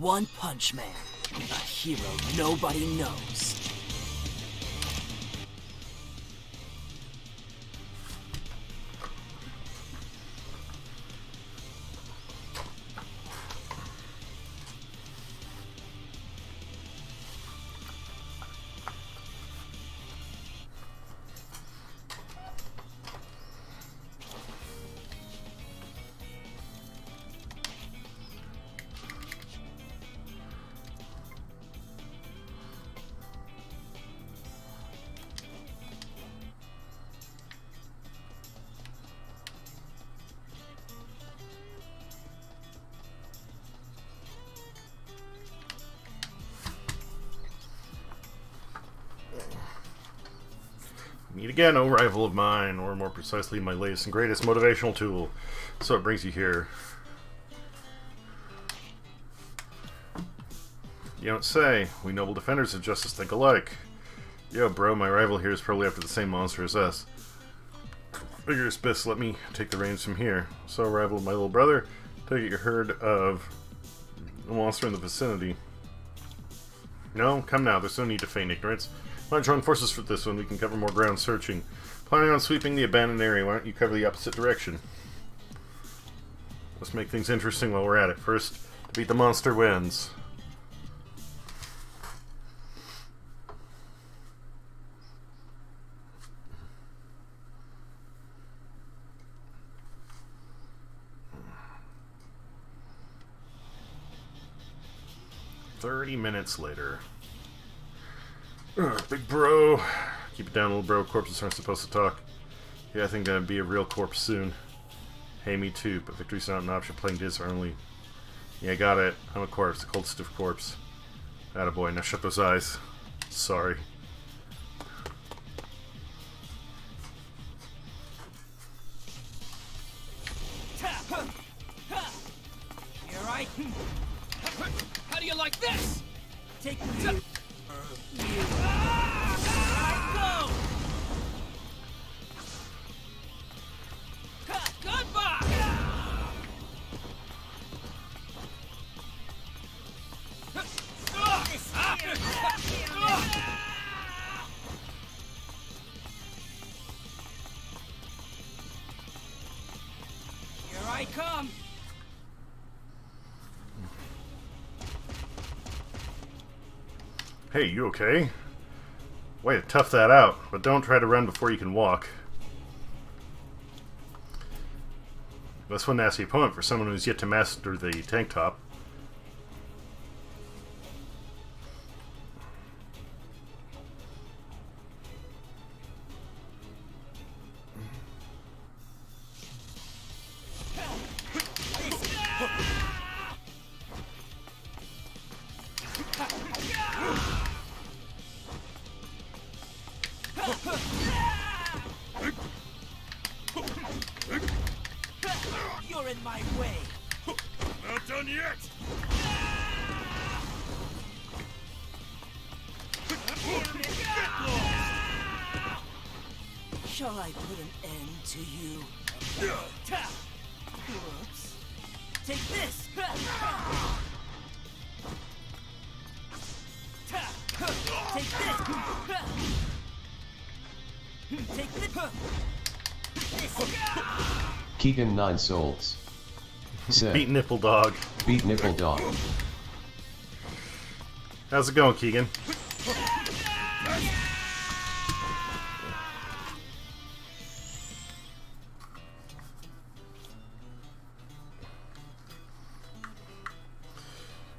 One Punch Man, a hero nobody knows. Meet again, O rival of mine, or more precisely, my latest and greatest motivational tool. So it brings you here. You don't say. We noble defenders of justice think alike. Yo, bro, my rival here is probably after the same monster as us. Figure it's best let me take the reins from here. So, rival of my little brother, take it you heard of a monster in the vicinity. No? Come now, there's no need to feign ignorance. Why don't you join forces for this one? We can cover more ground searching. Planning on sweeping the abandoned area, why don't you cover the opposite direction? Let's make things interesting while we're at it. First, to beat the monster wins. "30 minutes later. Big bro. Keep it down, little bro. Corpses aren't supposed to talk. Yeah, I think that'd be a real corpse soon. Hey, me too, but victory's not an option. Playing this only. Yeah, got it. I'm a corpse. A cold, stiff corpse. Attaboy. Now shut those eyes. Sorry. You're right. How do you like this? Take me. Here I come. Hey, you okay? Way to tough that out, but don't try to run before you can walk. That's one nasty opponent for someone who's yet to master the tank top. You're in my way. Not done yet! Shall I put an end to you? Whoops. Take this! Take this! Take this! Keegan 9 souls. Said, Beat Nipple Dog. beat nipple dog. How's it going, Keegan?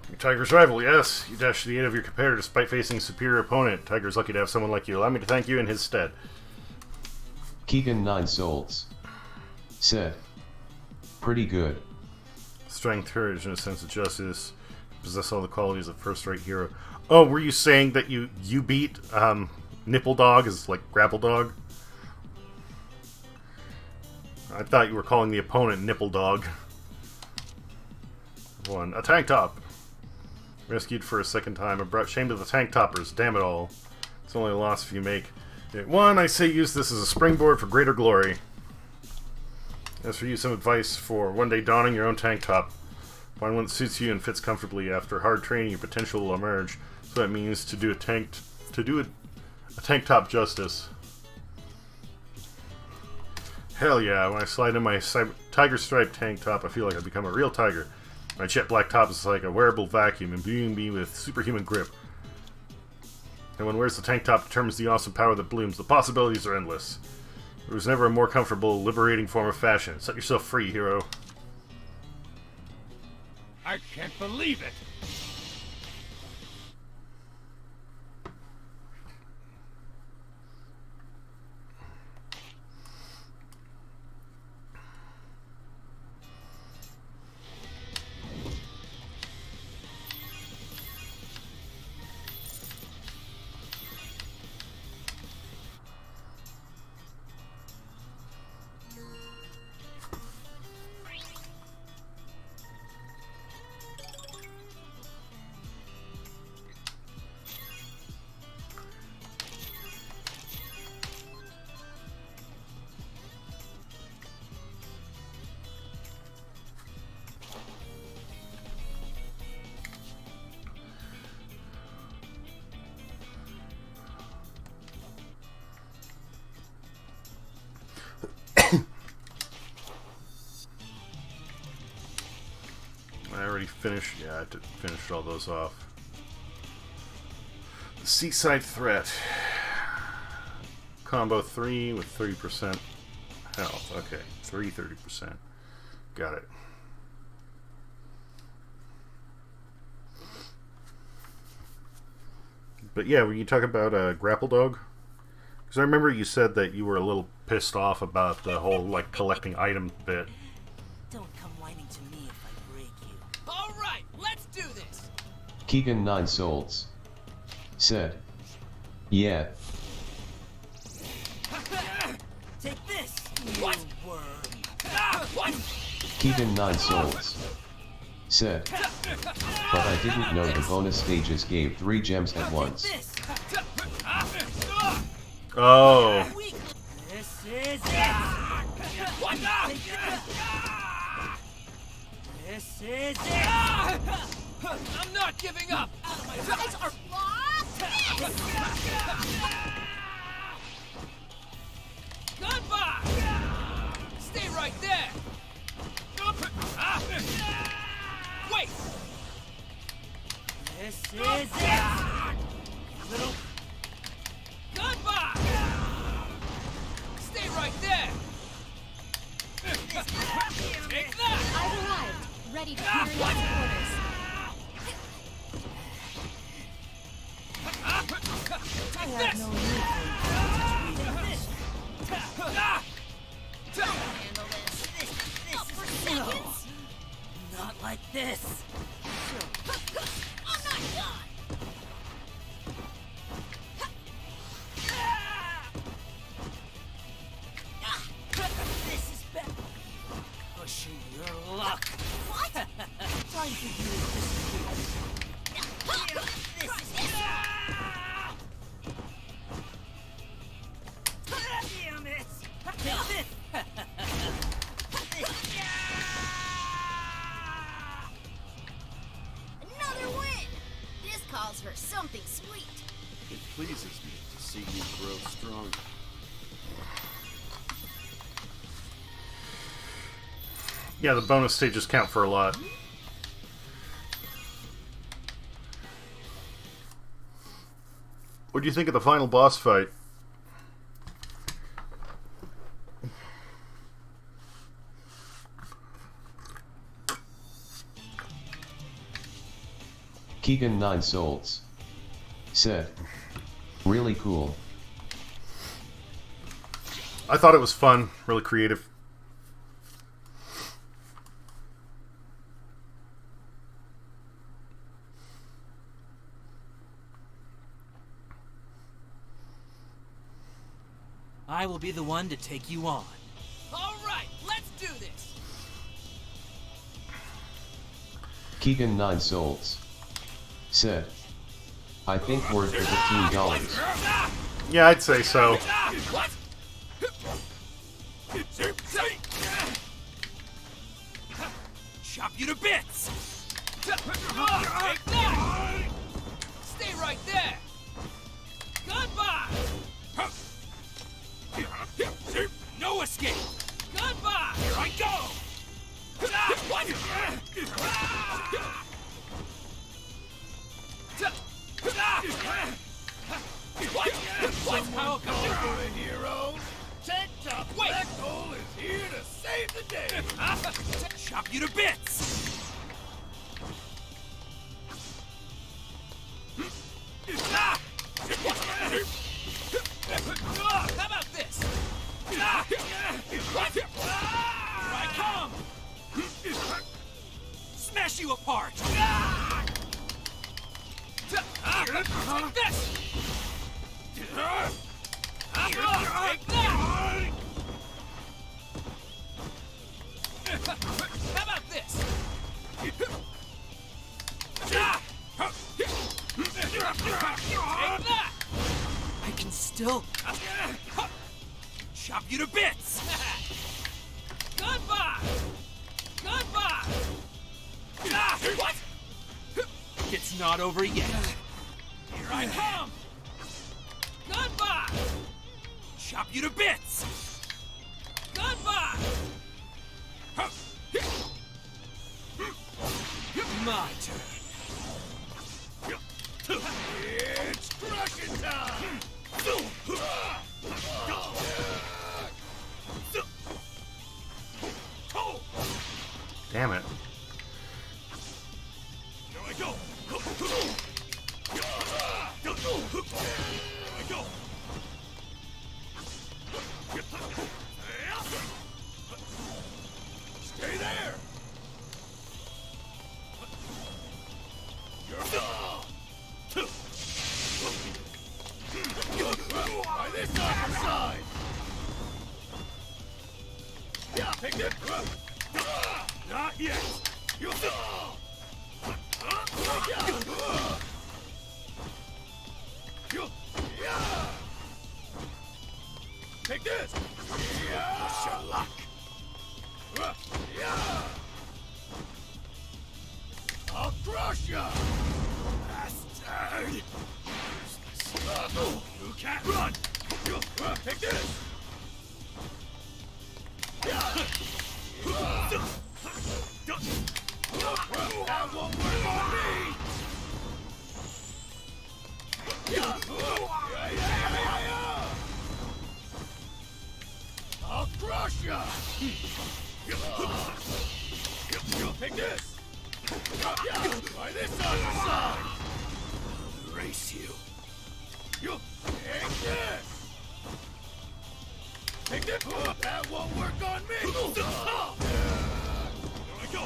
You're Tiger's rival, yes. You dashed to the aid of your competitor despite facing a superior opponent. Tiger's lucky to have someone like you. Allow me to thank you in his stead. Keegan 9 souls. Said, pretty good. Strength, courage, and a sense of justice possess all the qualities of first-rate hero. Oh, were you saying that you beat Nipple Dog as like Grapple Dog? I thought you were calling the opponent Nipple Dog. One. A tank top. Rescued for a second time. I brought shame to the tank toppers. Damn it all. It's only a loss if you make it. One, I say use this as a springboard for greater glory. As for you, some advice for one day donning your own tank top. Find one that suits you and fits comfortably. After hard training, your potential will emerge. So that means to do a tank top justice. Hell yeah! When I slide in my tiger stripe tank top, I feel like I've become a real tiger. My jet black top is like a wearable vacuum, imbuing me with superhuman grip. And when wears the tank top determines the awesome power that blooms. The possibilities are endless. There was never a more comfortable, liberating form of fashion. Set yourself free, hero. I can't believe it! I already finished. Yeah, I finished all those off. The Seaside Threat. Combo 3 with 30% health. Okay, 30%. Got it. But yeah, when you talk about Grapple Dog, because I remember you said that you were a little pissed off about the whole like collecting item bit. Don't come whining to me if I break you. All right, let's do this. Keegan 9 Souls said, yeah. Take this. What? Worm. What? Keegan 9 Souls said, but I didn't know the bonus stages gave 3 gems at once. Oh. This is it. What? This is it. I'm not giving up. My eyes are goodbye. Stay right there. Wait. This is it. Little. Goodbye. Stay right there. Take that. I've arrived, ready to carry out orders. I have no need for handle this. This not like this. I'm not done! This is better. Pushing your luck. What? Time for you to disappear. This is damn it! Take Another win! This calls for something sweet. It pleases me to see you grow stronger. Yeah, the bonus stages count for a lot. What do you think of the final boss fight? Keegan 9 Souls said, really cool. I thought it was fun, really creative. I will be the one to take you on. All right, let's do this. Keegan 9 Souls said, I think worth the $15. Yeah, I'd say so. What? Chop you to bits. Take that! Stay right there! Goodbye! No escape! Goodbye! Here I go! What? What? How come For a hero, Tank Top Wait. Black Hole is here to save the day. Chop you to bits! How about this? What? Here I come! Smash you apart! Take this! Take that! How about this? Take that! I can still chop you to bits! Goodbye! Goodbye! What? It's not over yet. Here I come! Goodbye! Chop you to bits! Goodbye! My turn. It's crushing time. Damn it. Here I go. Here I go. Stay there. By this other side. Yeah, take it. Not yet. Take this. What's your luck? I'll crush ya! Bastard! You can't run! Take this! That won't work on me! I'll crush ya! Take this! By this other side! I'll erase you. Take this! Take this! That won't work on me! Here I go!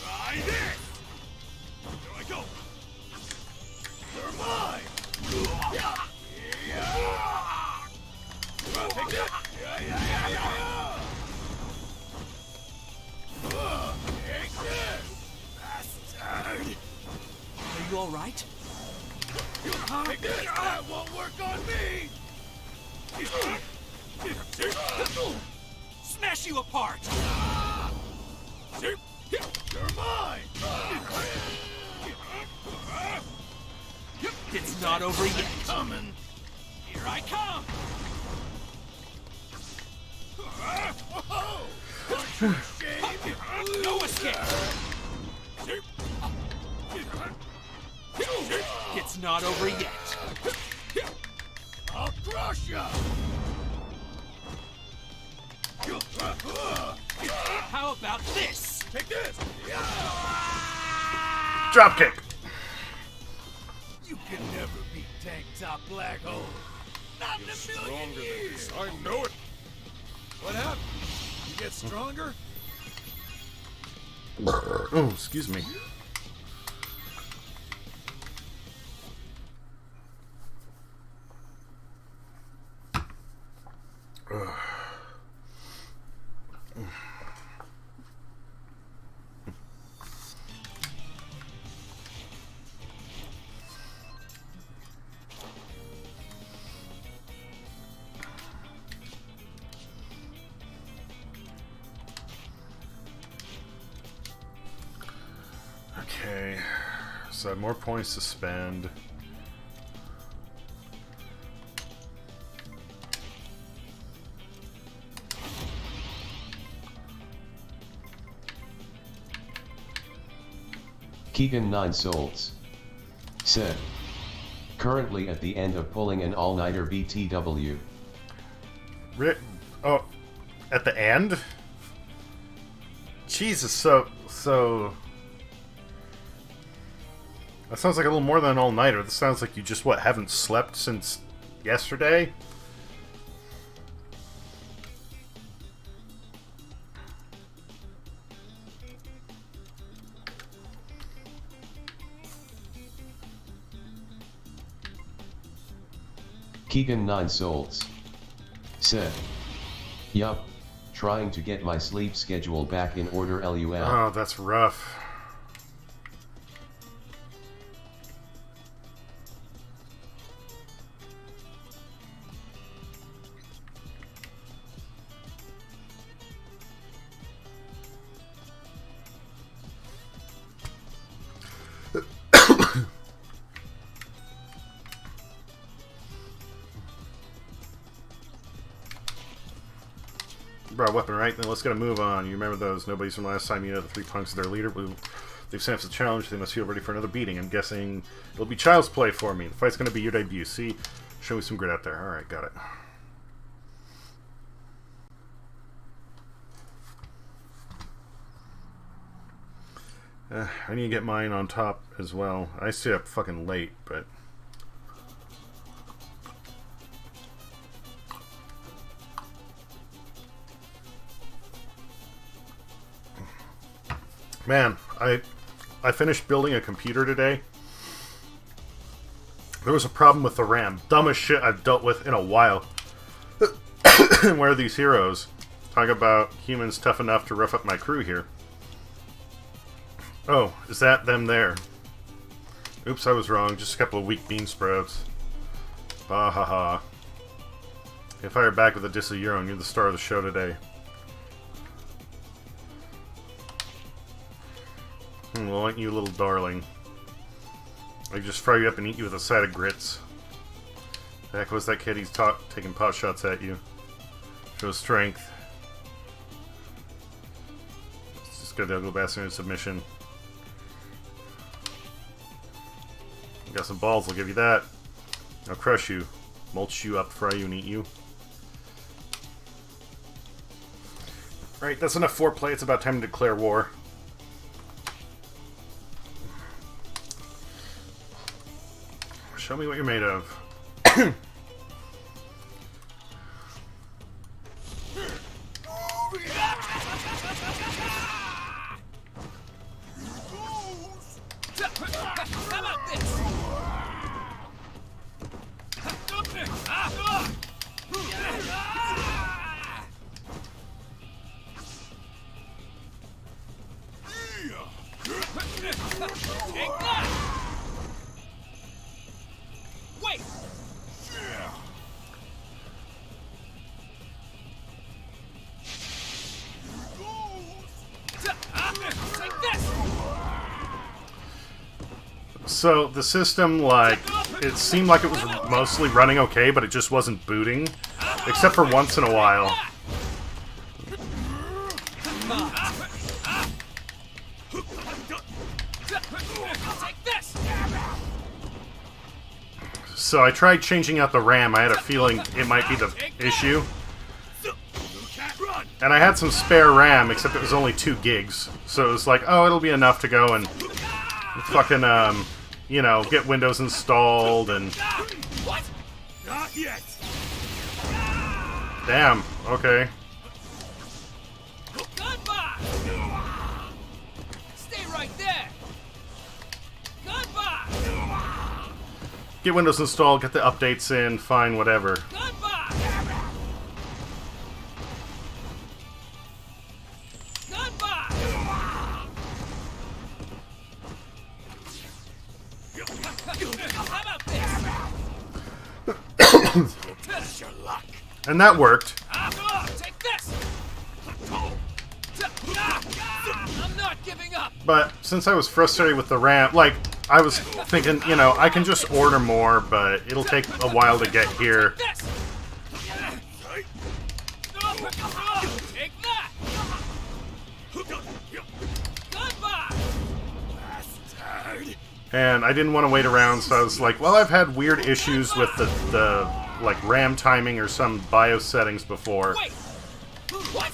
Try this! Here I go! You're mine! Take this! Take this! Bastard! Are you alright? Take this! That won't work on me! Smash you apart! You're mine! It's not over yet. Coming! Here I come! Whoa! Aren't you ashamed? No escape! It's not over yet. I'll crush ya! How about this? Take this! Dropkick! You can never beat Tank Top Black Hole. Not in a million years! I know it! What happened? You get stronger? Oh, excuse me. So I have more points to spend. Keegan 9 souls said, currently at the end of pulling an all-nighter BTW. Oh, at the end? Jesus, so that sounds like a little more than an all-nighter. This sounds like you just, what, haven't slept since yesterday? Keegan 9 souls said, yup, trying to get my sleep schedule back in order LUL. Oh, that's rough. Brought a weapon, right? Then let's get a move on. You remember those nobodies from last time? You know, the 3 punks of their leader. They've sent us a challenge. They must feel ready for another beating. I'm guessing it'll be child's play for me. The fight's going to be your debut. See? Show me some grit out there. Alright, got it. I need to get mine on top as well. I stay up fucking late, but... Man, I finished building a computer today. There was a problem with the RAM. Dumbest shit I've dealt with in a while. Where are these heroes? Talk about humans tough enough to rough up my crew here. Oh, is that them there? Oops, I was wrong. Just a couple of weak bean sprouts. Bah ha ha. If I are back with a diss of your own, you're the star of the show today. Well, aren't you a little darling? I just fry you up and eat you with a side of grits. The heck was that kid? He's taking pot shots at you. Show strength. Let's just get the ugly bastard in submission. You got some balls, I'll give you that. I'll crush you. Mulch you up, fry you, and eat you. Right, that's enough foreplay. It's about time to declare war. Show me what you're made of. How about this? Take that! Wait! Take this! So the system, like, it seemed like it was mostly running okay, but it just wasn't booting, except for once in a while. Take this! So I tried changing out the RAM. I had a feeling it might be the issue. And I had some spare RAM, except it was only 2 gigs. So it was like, oh, it'll be enough to go and fucking, you know, get Windows installed and... What? Not yet. Damn, okay. Goodbye! Stay right there! Goodbye! Get Windows installed, get the updates in, fine, whatever. Goodbye! Goodbye! How about this? Test your luck. And that worked. Take this! I'm not giving up! But since I was frustrated with the RAM, like, I was thinking, you know, I can just order more, but it'll take a while to get here. Take that! Goodbye! And I didn't want to wait around, so I was like, well, I've had weird issues with the like RAM timing or some BIOS settings before. Wait! What?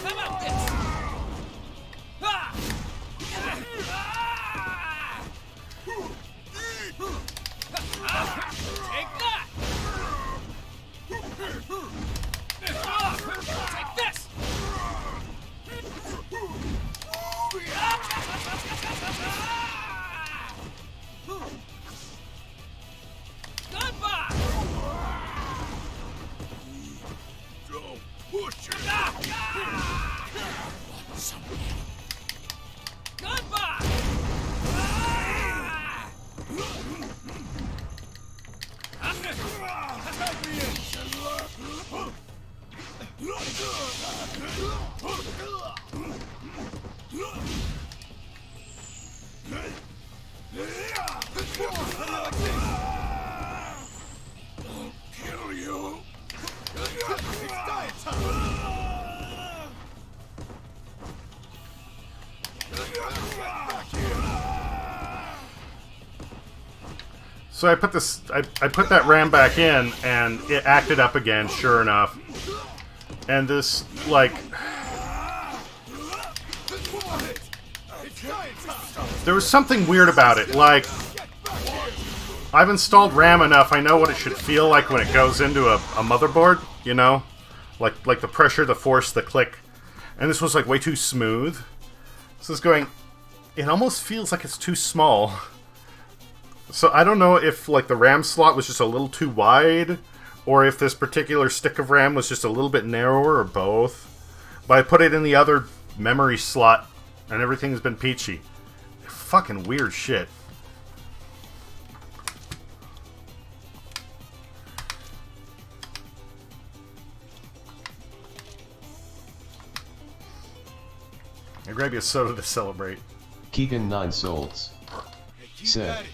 How about this? Ah! Take that! Take this! Goodbye! Don't push it. Goodbye! Kill you. It's diet time. So I put this, I put that RAM back in, and it acted up again, sure enough. And this, like, there was something weird about it. Like, I've installed RAM enough, I know what it should feel like when it goes into a motherboard, you know? Like the pressure, the force, the click. And this was, like, way too smooth. This is going, it almost feels like it's too small. So I don't know if, like, the RAM slot was just a little too wide, or if this particular stick of RAM was just a little bit narrower, or both. But I put it in the other memory slot, and everything's been peachy. Fucking weird shit. I grab you a soda to celebrate. Keegan 9 souls. Said,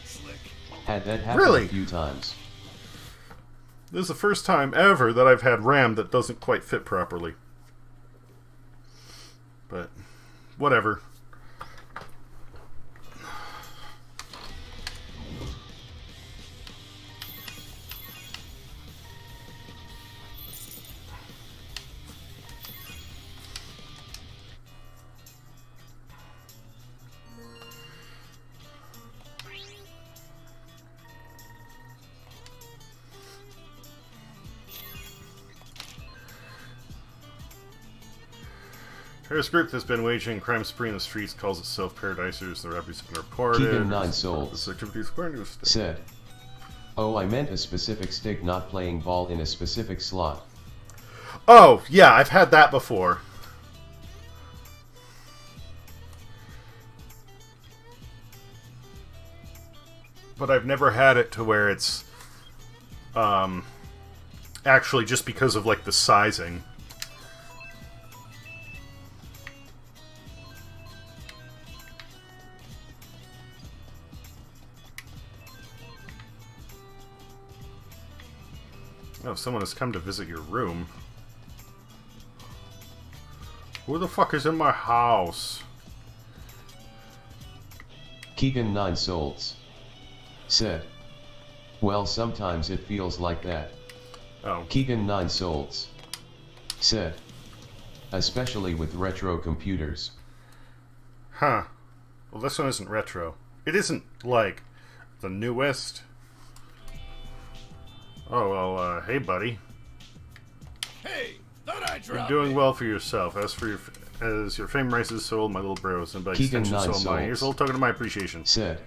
had that happen Really? a few times. This is the first time ever that I've had RAM that doesn't quite fit properly. But, whatever. Terrorist group that's been waging crime spree in the streets calls itself Paradisers. The robberies have been reported. Keegan 9 souls. This activity is according to a state. Said, oh, I meant a specific stick, not playing ball in a specific slot. Oh, yeah, I've had that before. But I've never had it to where it's actually just because of, like, the sizing. Oh, someone has come to visit your room. Who the fuck is in my house? Keegan 9 souls. Said, well, sometimes it feels like that. Oh. Keegan 9 souls. Said, especially with retro computers. Huh. Well, this one isn't retro. It isn't, like, the newest. Oh, well, hey, buddy. Hey, thought I You're dropped doing it. well for yourself. As your fame rises, so will my little bros, and by Keegan extension, 9 so am I. souls. Here's a little token of my appreciation. Said,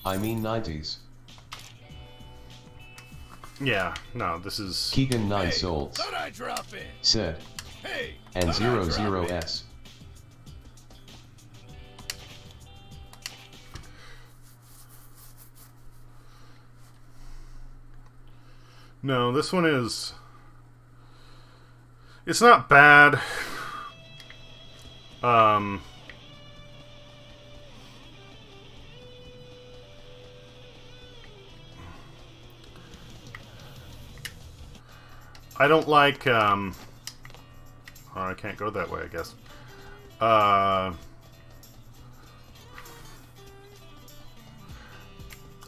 I mean 90s. Yeah, no, this is... Keegan 9 Hey, souls. thought I drop in. Said, Hey, and thought I drop 00S. No, this one is... It's not bad. I don't like, oh, I can't go that way, I guess.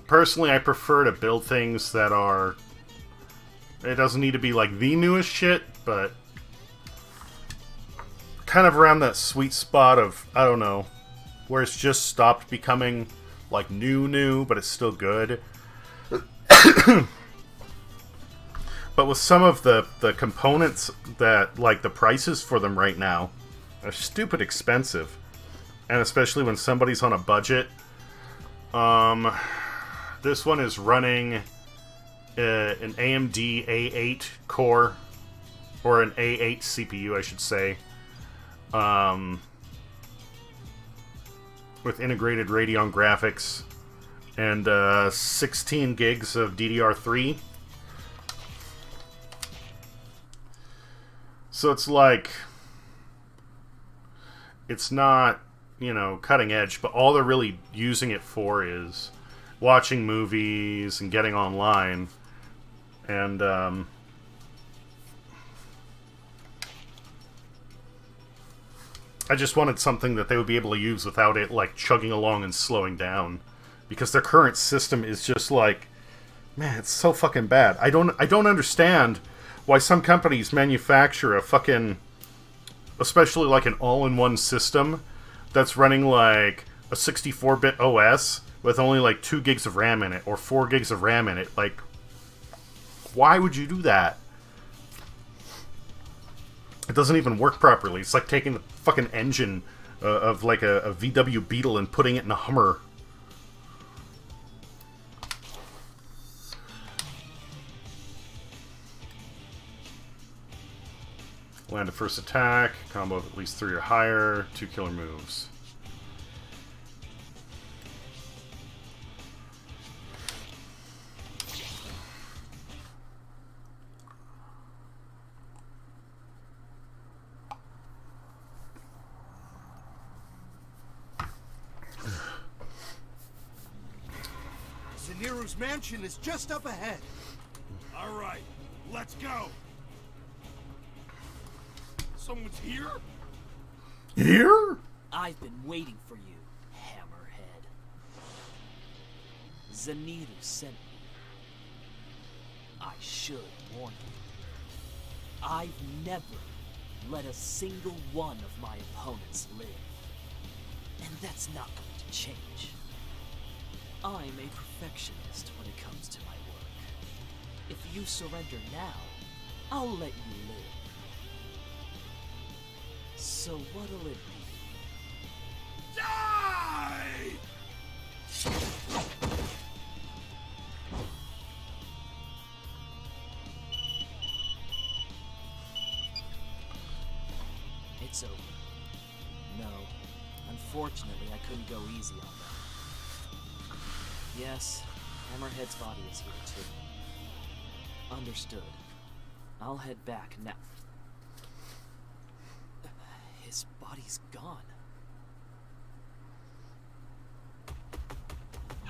Personally, I prefer to build things that are... It doesn't need to be like the newest shit, but kind of around that sweet spot of, I don't know, where it's just stopped becoming like new, but it's still good. But with some of the components that, like, the prices for them right now are stupid expensive. And especially when somebody's on a budget. This one is running an AMD A8 core, or an A8 CPU, I should say, with integrated Radeon graphics and 16 gigs of DDR3. So it's like, it's not, you know, cutting edge, but all they're really using it for is watching movies and getting online. And I just wanted something that they would be able to use without it like chugging along and slowing down, because their current system is just like, man, it's so fucking bad. I don't understand why some companies manufacture a fucking, especially like an all-in-one system that's running like a 64-bit OS with only like 2 gigs of RAM in it or 4 gigs of RAM in it. Like, why would you do that? It doesn't even work properly. It's like taking the fucking engine of like a VW Beetle and putting it in a Hummer. Land a first attack, combo of at least 3 or higher, 2 killer moves. Zaniru's mansion is just up ahead. All right, let's go. Someone's here? Here? I've been waiting for you, Hammerhead. Zaniru sent me. I should warn you. I've never let a single one of my opponents live. And that's not going to change. I'm a perfectionist when it comes to my work. If you surrender now, I'll let you live. So what'll it be? Die! It's over. No, unfortunately, I couldn't go easy on them. Yes, Hammerhead's body is here too. Understood. I'll head back now. His body's gone.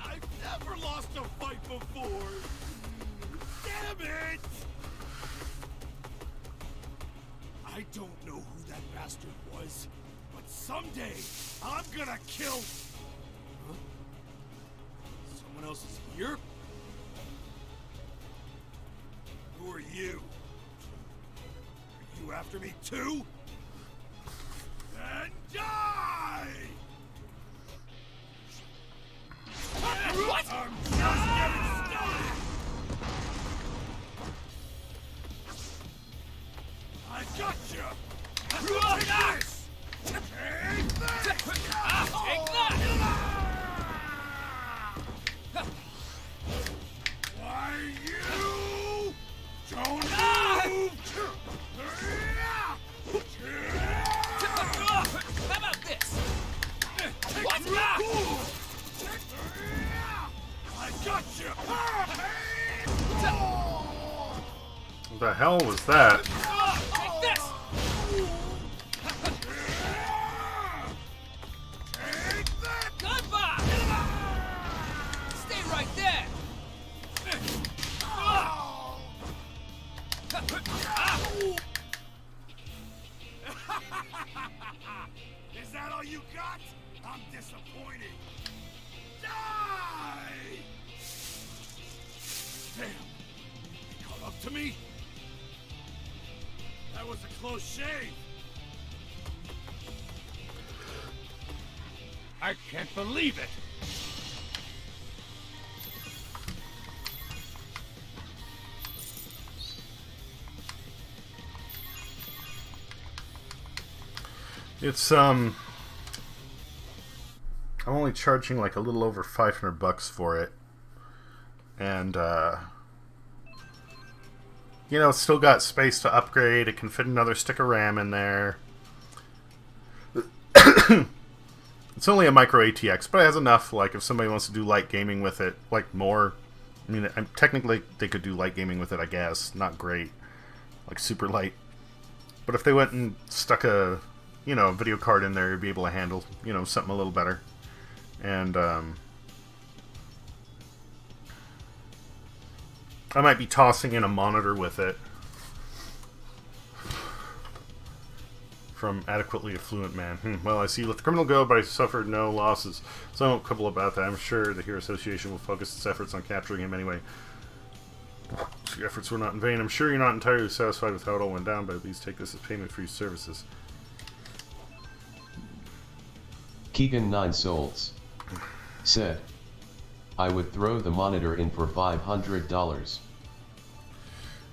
I've never lost a fight before! Damn it! I don't know who that bastard was, but someday I'm gonna kill... Huh? Someone else is here? Who are you? Are you after me too? And die! What? I'm just getting started! I gotcha! Take this! Take this! Take that! Why you don't move! How about this? What? I gotcha! What the hell was that? Take this! Take that! Goodbye! Stay right there! Is that all you got? I'm disappointed. Die! Damn. He caught up to me? That was a close shave. I can't believe it. It's I'm only charging like a little over $500 for it, and you know, it's still got space to upgrade. It can fit another stick of RAM in there. It's only a micro ATX, but it has enough. Like if somebody wants to do light gaming with it, like more. I mean, technically they could do light gaming with it, I guess. Not great, like super light. But if they went and stuck a video card in there, you'd be able to handle, something a little better. And, I might be tossing in a monitor with it. From Adequately Affluent Man. Well, I see you let the criminal go, but I suffered no losses. So I won't quibble about that. I'm sure the Hero Association will focus its efforts on capturing him anyway. So your efforts were not in vain. I'm sure you're not entirely satisfied with how it all went down, but at least take this as payment for your services. Keegan 9 Souls said, I would throw the monitor in for $500.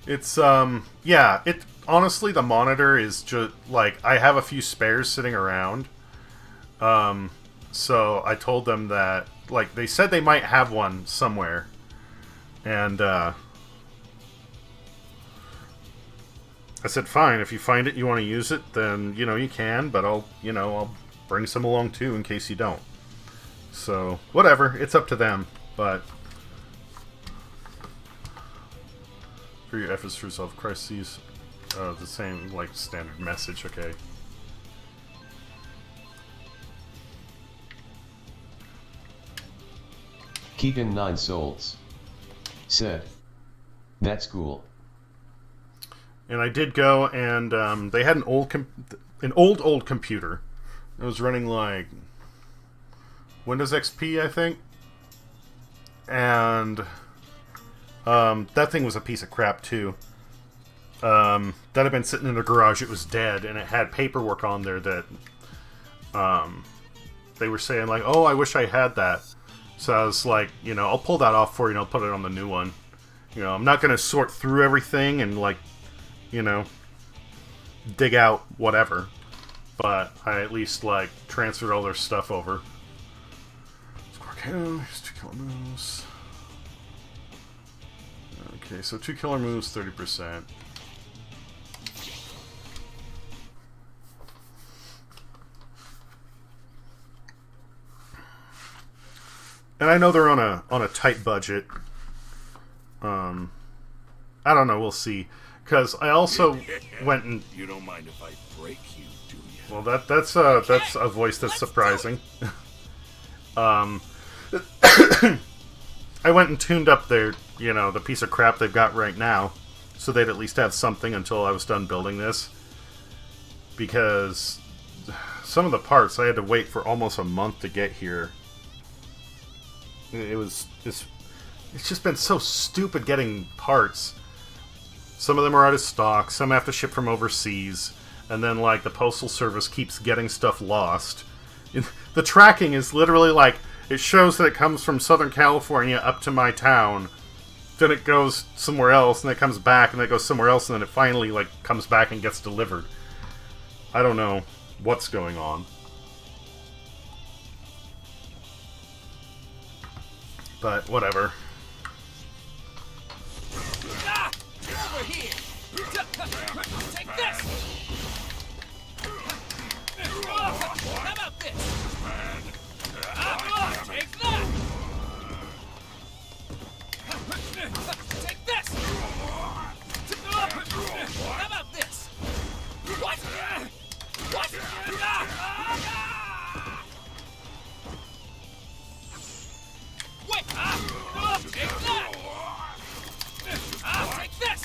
It's, yeah, honestly, the monitor is just, like, I have a few spares sitting around. So I told them that, like, they said they might have one somewhere. And, I said, fine, if you find it, you want to use it, then, you can, but I'll bring some along too in case you don't. So, whatever, it's up to them, but for your efforts to resolve crises, the same, like, standard message, okay. Keegan 9 Souls said, that's cool. And I did go, and they had an old computer. It was running like Windows XP, I think. And that thing was a piece of crap too. That had been sitting in the garage. It was dead, and it had paperwork on there that they were saying like, "Oh, I wish I had that." So I was like, I'll pull that off for you, and I'll put it on the new one. I'm not gonna sort through everything and like, dig out whatever. But I at least, like, transferred all their stuff over. Score kill, here's 2 killer moves. Okay, so 2 killer moves, 30%. And I know they're on a tight budget. I don't know, we'll see. Because I also went and... You don't mind if I break you, do you? Well, that's a voice that's surprising. I went and tuned up their, the piece of crap they've got right now, so they'd at least have something until I was done building this. Because some of the parts I had to wait for almost a month to get here. It's just been so stupid getting parts. Some of them are out of stock, some have to ship from overseas. And then, like, the Postal Service keeps getting stuff lost. The tracking is literally, like, it shows that it comes from Southern California up to my town. Then it goes somewhere else, and it comes back, and then it goes somewhere else, and then it finally, like, comes back and gets delivered. I don't know what's going on. But, whatever. Ah! Over here! Take this! How about this? Take that! Take this! How about this? What? What? Wait! Take that! Take this!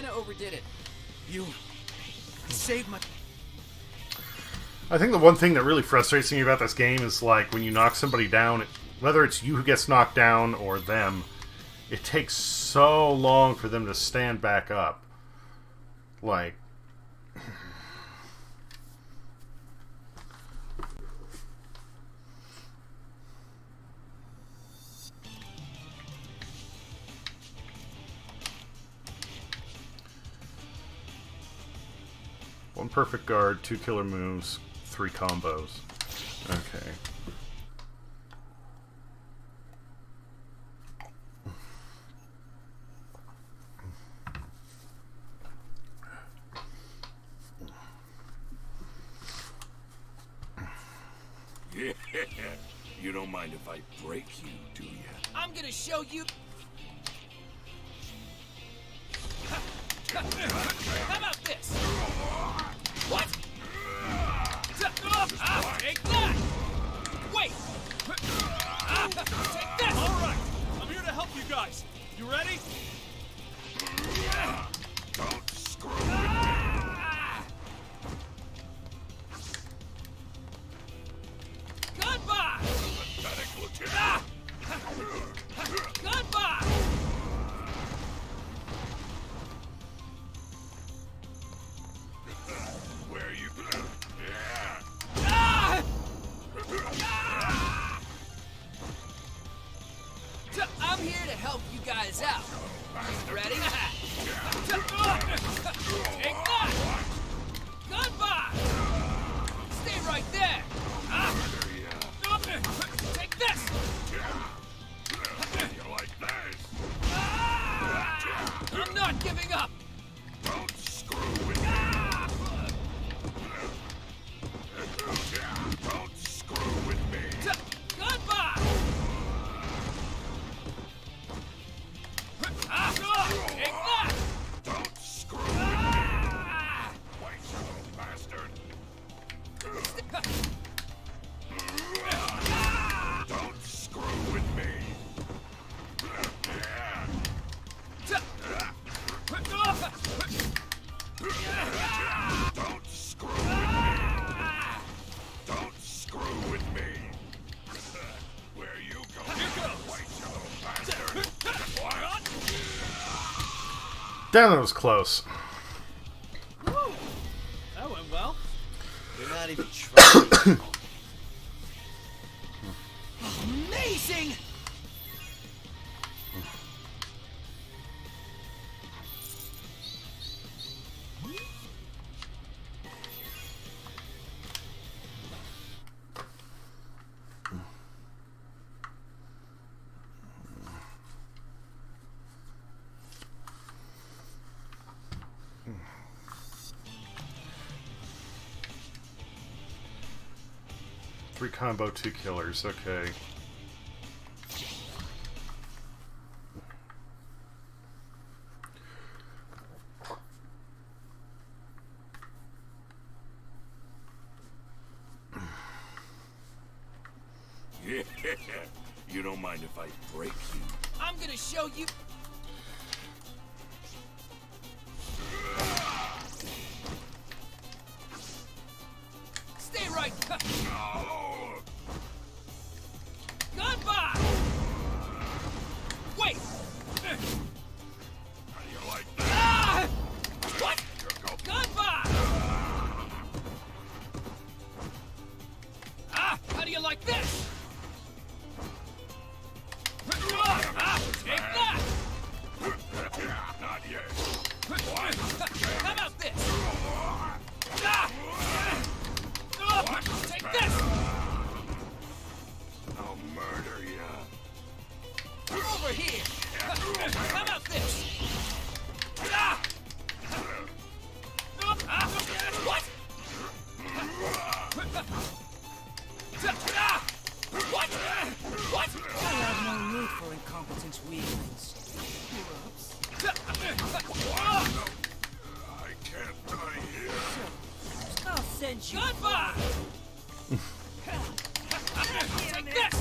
kind of overdid it. You saved my... I think the one thing that really frustrates me about this game is, like, when you knock somebody down, whether it's you who gets knocked down or them, it takes so long for them to stand back up. Like... One perfect guard, 2 killer moves, 3 combos. Okay. Yeah, you don't mind if I break you, do you? I'm gonna show you. How about this? What? Take that! Wait! Take this! All right, I'm here to help you guys. You ready? Don't screw with me. Goodbye! Pathetic lieutenant. Goodbye! Where are you? I'm here to help you guys out. Ready? Take that! Goodbye! Stay right there! Take this! You like this? I'm not giving up! Don't screw with me. Don't screw with me. Goodbye! Take that! Don't screw with me. White little bastard. Don't screw with me. Don't screw with me. Don't screw with me. Where you going? White little bastard. What? Damn, that was close. That went well. You're not even trying. Amazing! Three combo, 2 killers. Okay. Yeah. You don't mind if I break you? I'm gonna show you. Stay right. Oh. Goodbye. Wait. How do you like that? What? Goodbye. How do you like this? Take that. Not yet. How about this? Take this. I'll murder you. Over here. How about this? What? What? What? I have no need for incompetent weaklings. I can't die here. I'll send you. Goodbye. Take this.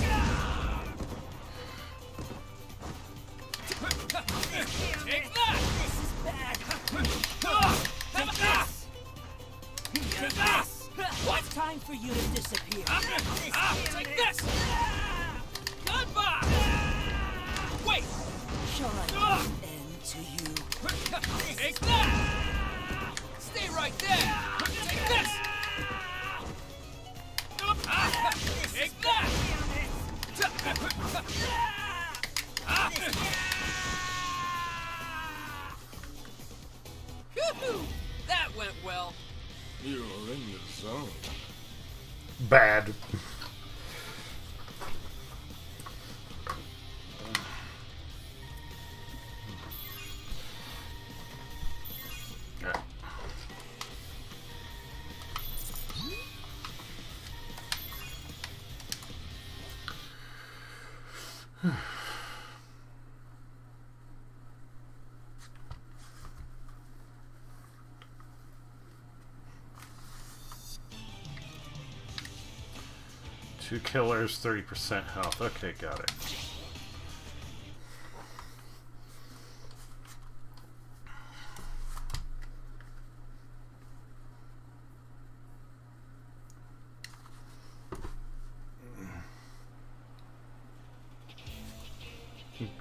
bad. Two killers, 30% health. Okay, got it.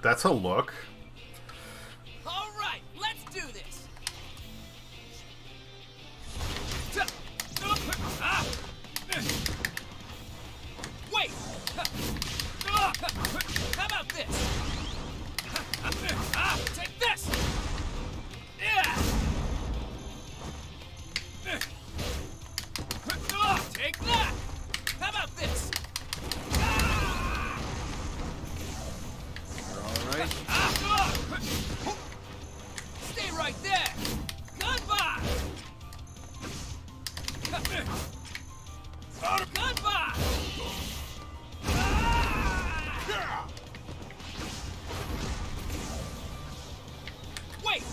That's a look. All right, let's do this. Wait. How about this? Take this. Yeah. Take that. How about this? Alright. Stay right there! Goodbye! Goodbye! Wait!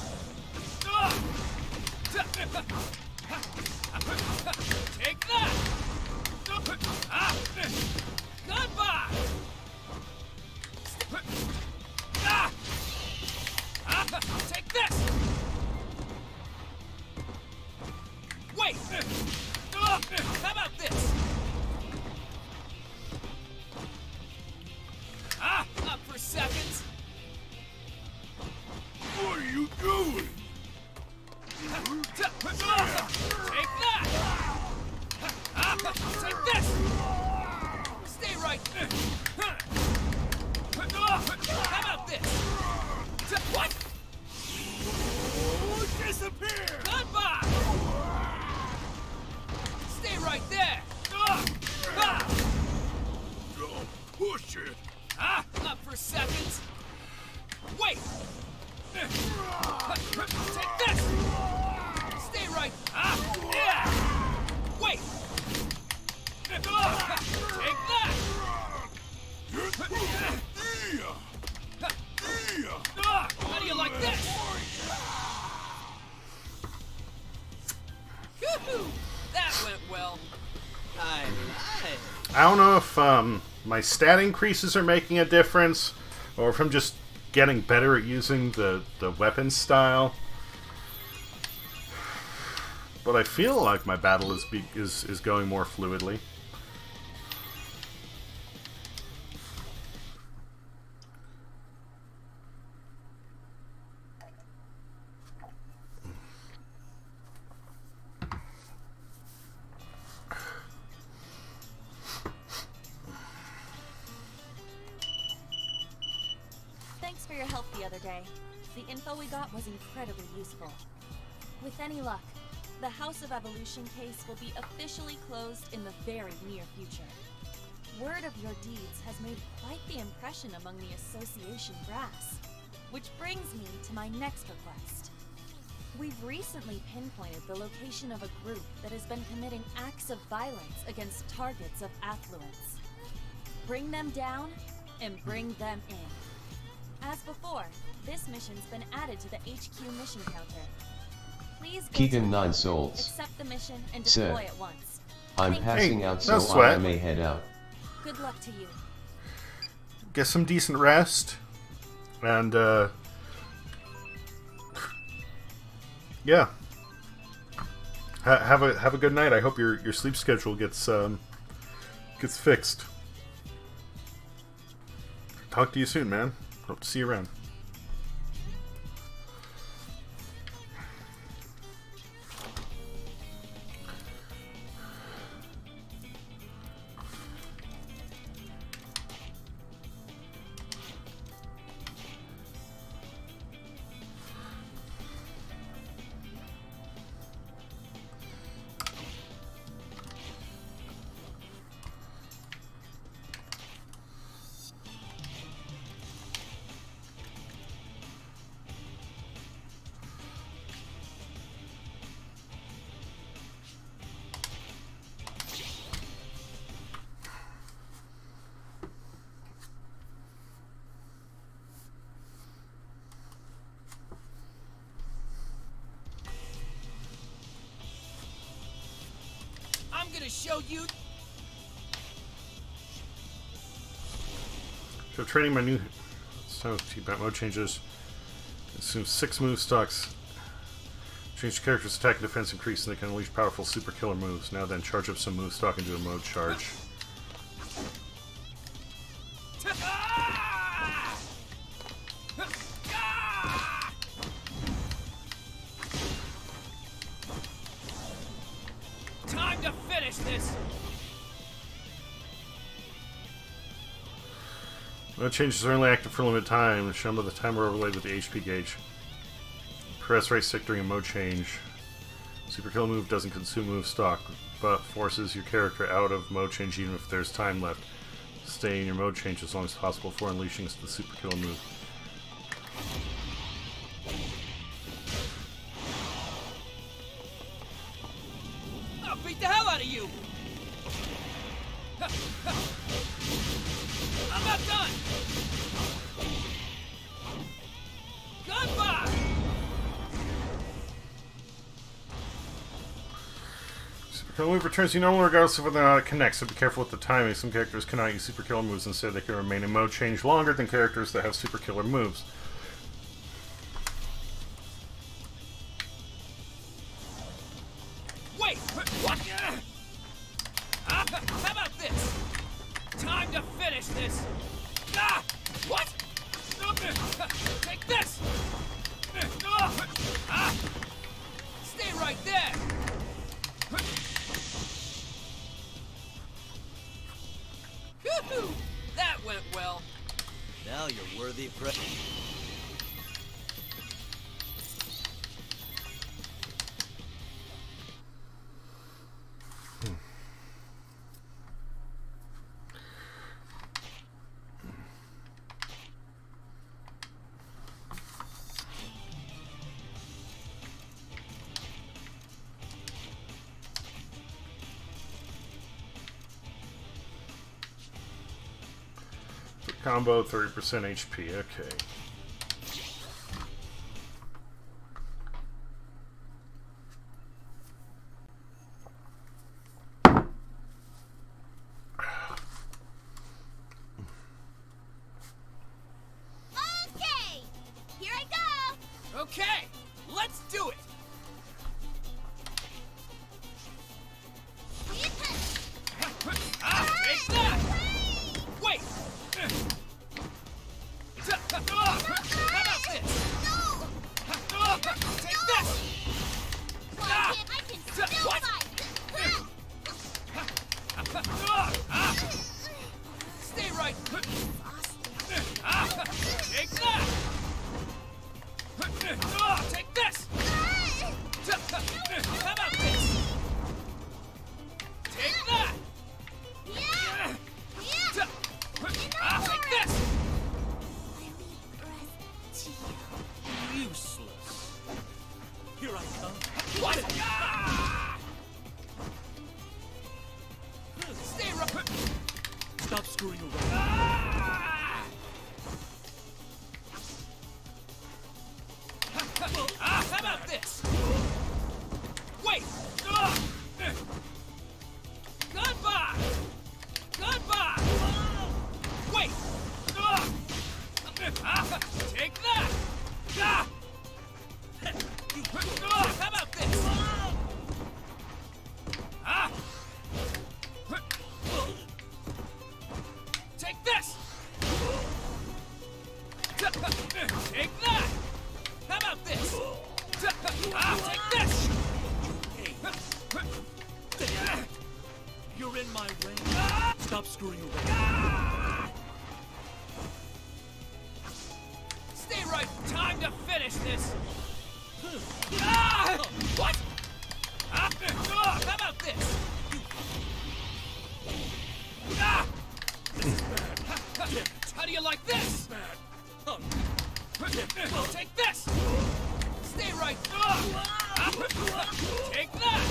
Take that! Goodbye! Take this! Wait! How about this? Up for seconds. What are you doing? Take that! Take this! Stay right there! How about this? What? Oh, disappear! Goodbye! Stay right there! Don't push it! Up for seconds. Wait! Take this! Stay right... yeah! Wait! Take that! How do you like this? Woo-hoo! That went well. I lied. I don't know if my stat increases are making a difference, or if I'm just getting better at using the weapon style. But I feel like my battle is going more fluidly. Thanks for your help the other day. The info we got was incredibly useful. With any luck, the House of Evolution case will be officially closed in the very near future. Word of your deeds has made quite the impression among the Association brass. Which brings me to my next request. We've recently pinpointed the location of a group that has been committing acts of violence against targets of affluence. Bring them down and bring them in. As before, this mission's been added to the HQ mission counter. Please go Keegan to 9 it, souls. accept the mission and Sir, deploy at once. I'm Thank passing you. out, no so sweat. I may head out. Good luck to you. Get some decent rest, and yeah, have a good night. I hope your sleep schedule gets fixed. Talk to you soon, man. Hope to see you around. to show you. So training my new T-Bat mode changes. Assumes 6 move stocks. Change the character's attack and defense increase, and they can unleash powerful super killer moves. Now then, charge up some move stock and do a mode charge. Time to finish this. Mode changes are only active for a limited time, shown by the timer overlaid with the HP gauge. Press right stick during a mode change. Super kill move doesn't consume move stock, but forces your character out of mode change even if there's time left. Stay in your mode change as long as possible before unleashing the super kill move. I'll beat the hell out of you. I'm not done. Goodbye. Super kill move returns to normal regardless of whether or not it connects, so be careful with the timing. Some characters cannot use super killer moves, instead they can remain in mode change longer than characters that have super killer moves. Wait, what? How about this? Time to finish this. Ah, what? Take this. Stay right there. Woo-hoo! That went well. Now you're worthy of Combo 30% HP, okay. Okay, here I go. Okay, let's do it. Take that. Wait. How about this? Take this. I can still What? fight. Stay right. Take that. Take this. How about this? Take that. Yeah. Yeah. Take this. To you. Useless. Here I come. What? Stay right. Stop screwing around. How about this? Wait. Goodbye. Goodbye. Wait. Take that. How about this? Take this. Take that. How about this? Take this. You're in my way. Stop screwing around. Stay right. Time to finish this. What? How about this? How do you like this? Take this. Stay right. Take that.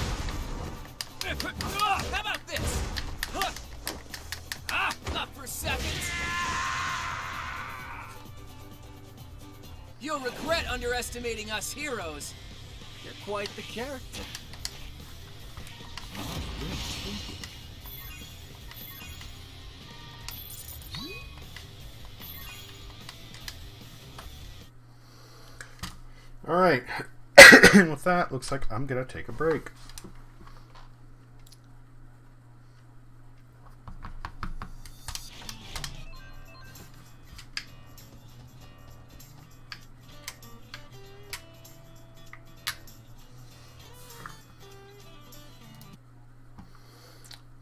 How about this? Not for seconds. You'll regret underestimating us heroes. You're quite the character. Not really thinking. Alright. And with that, looks like I'm going to take a break.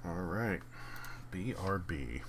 Alright. BRB.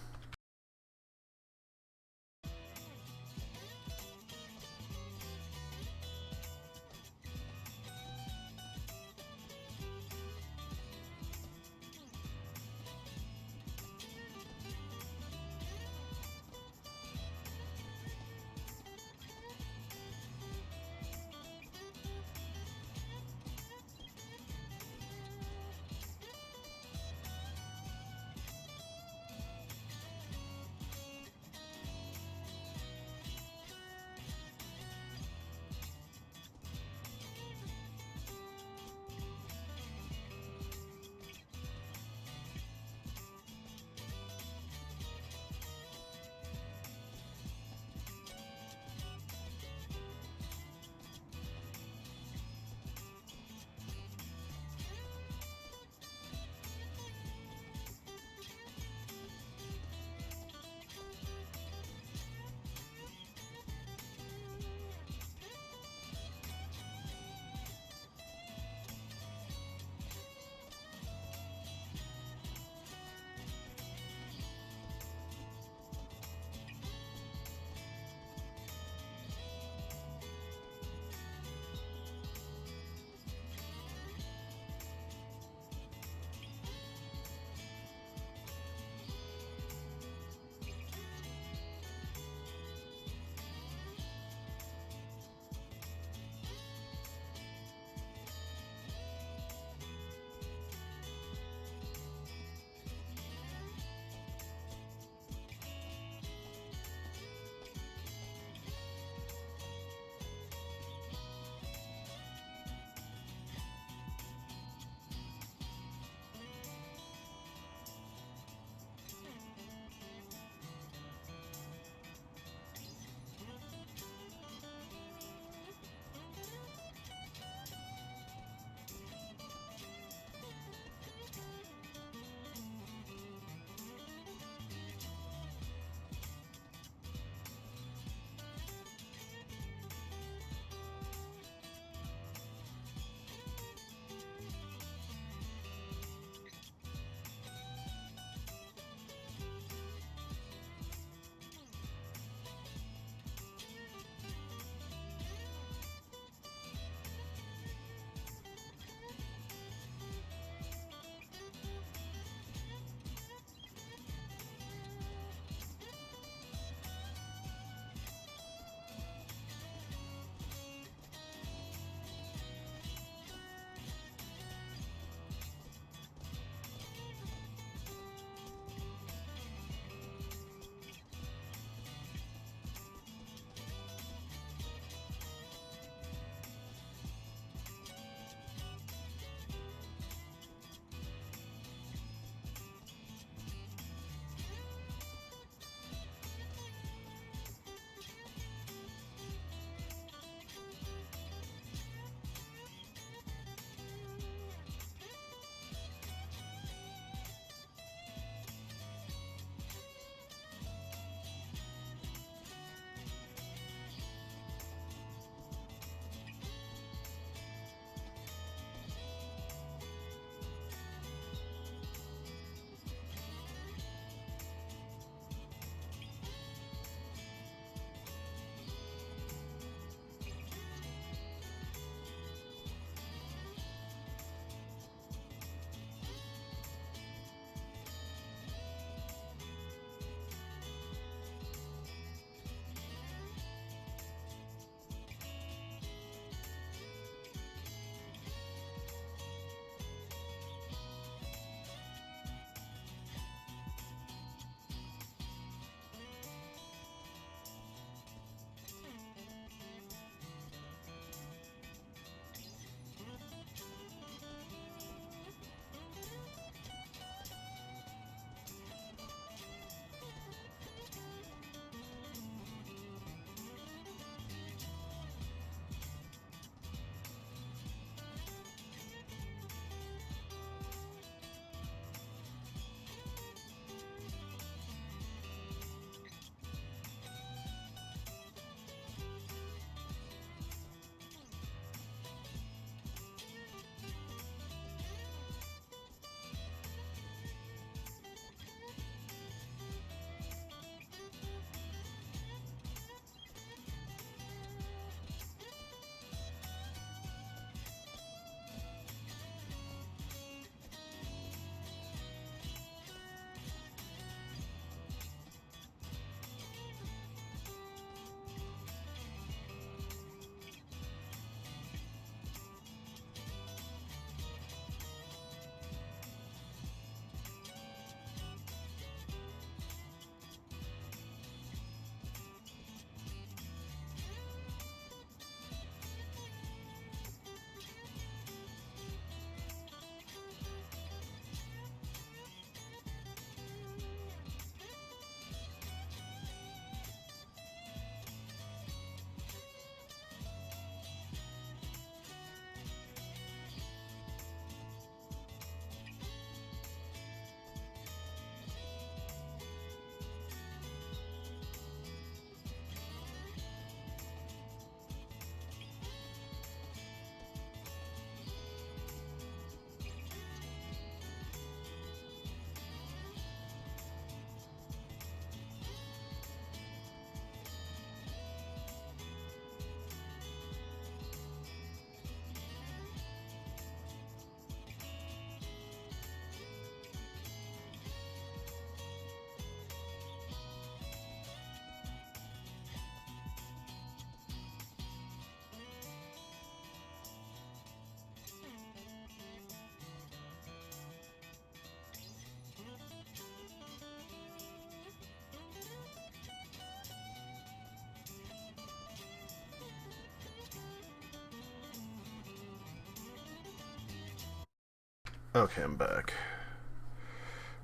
Okay, I'm back.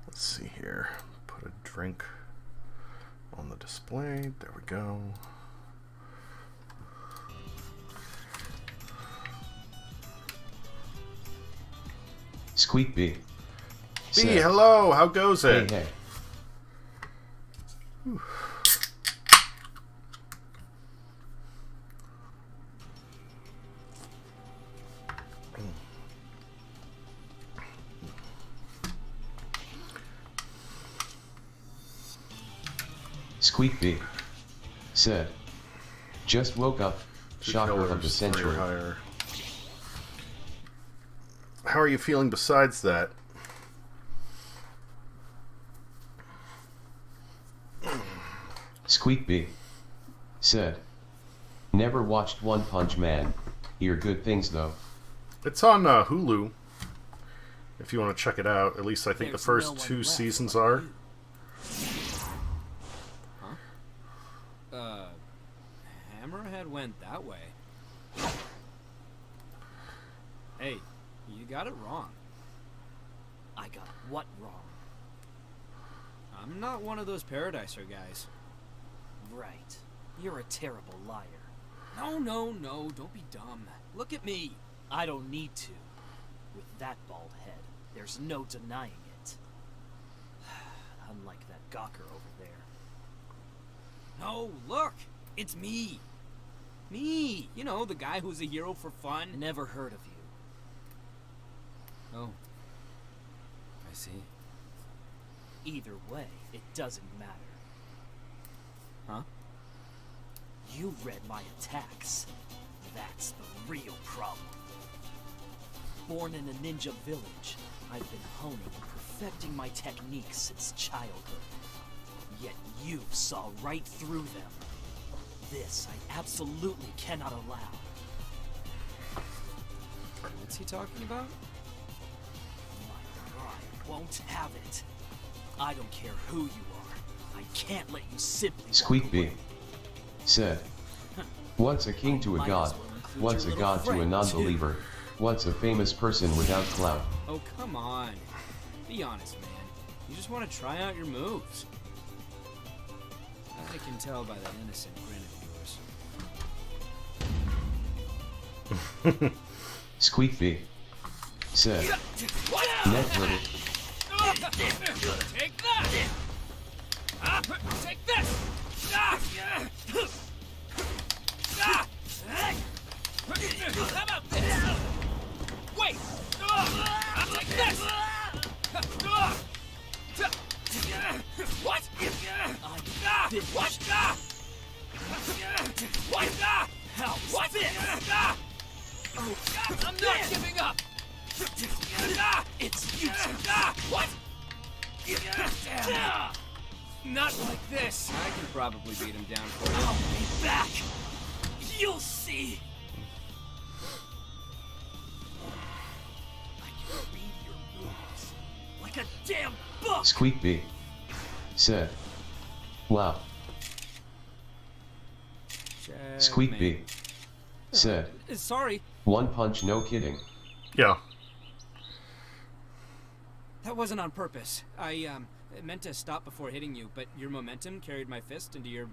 Let's see here. Put a drink on the display. There we go. Squeak B. B, hello. How goes Hey, it? hey. Squeak B. Said. Just woke up. Shocker of the Killers, century. higher. How are you feeling besides that? Squeak B. Said. Never watched One Punch Man. Hear good things though. It's on Hulu. If you want to check it out, at least I think There's the first no one 2 left seasons but are. you. Hammerhead went that way. Hey, you got it wrong. I got what wrong? I'm not one of those Paradiser guys. Right. You're a terrible liar. No, don't be dumb. Look at me. I don't need to. With that bald head, there's no denying it. Unlike that gawker over there. No, look, it's me. Me, you know, the guy who's a hero for fun. Never heard of you. Oh, I see. Either way, it doesn't matter. Huh? You read my attacks. That's the real problem. Born in a ninja village, I've been honing and perfecting my techniques since childhood. Yet you saw right through them. This I absolutely cannot allow. What's he talking about? My pride won't have it. I don't care who you are. I can't let you simply walk Squeak B. away. Said. Once a king to a Might god, as well include once your a little god to a friend, non-believer, once a famous person without clout. Oh, come on. Be honest, man. You just want to try out your moves. I can tell by that innocent grin of yours. Squeak B. Said. Net hurt it. Take that! Take this! How about this? Wait! Take this! What? What? What? How What? this? Oh, I'm not giving up! It's you. What? Damn. Not like this. I can probably beat him down for you. I'll be back. You'll see. I can read your moves like a damn book. Squeak B. Said. Wow. Squeak B. Said. Sorry, One punch, no kidding. Yeah. that wasn't on purpose. I meant to stop before hitting you, but your momentum carried my fist into your...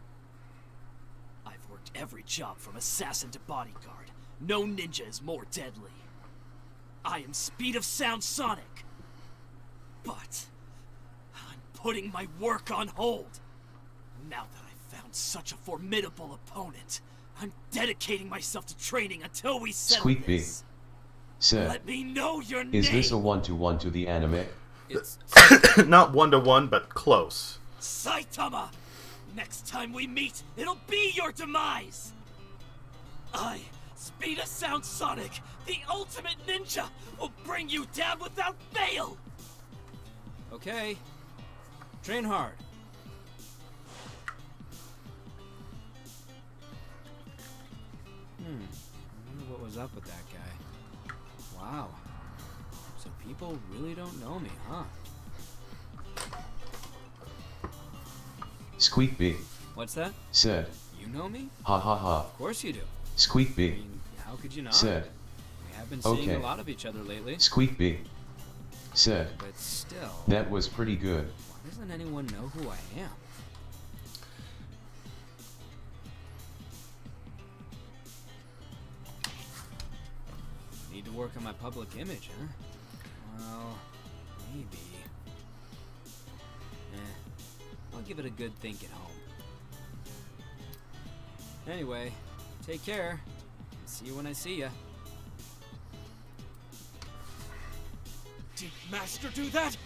I've worked every job from assassin to bodyguard. No ninja is more deadly. I am Speed of Sound Sonic. But I'm putting my work on hold. Now that I've found such a formidable opponent, I'm dedicating myself to training until we settle Squeak B. this. Said. Let me know your name. Is this a one-to-one to the anime? It's... Not 1-to-1, but close. Saitama! Next time we meet, it'll be your demise! I, Speed of Sound Sonic, the ultimate ninja, will bring you down without fail! Okay. Train hard. I wonder what was up with that guy. Wow. So people really don't know me, huh? Squeak B. What's that? Said. You know me? Ha ha ha. Of course you do. Squeak I B. mean, how could you not? Said. We have been seeing Okay. a lot of each other lately. Squeak B. Said, But still, that was pretty good. why doesn't anyone know who I am? Need to work on my public image, huh? Well, maybe. I'll give it a good think at home. Anyway, take care. See you when I see ya. Did Master do that?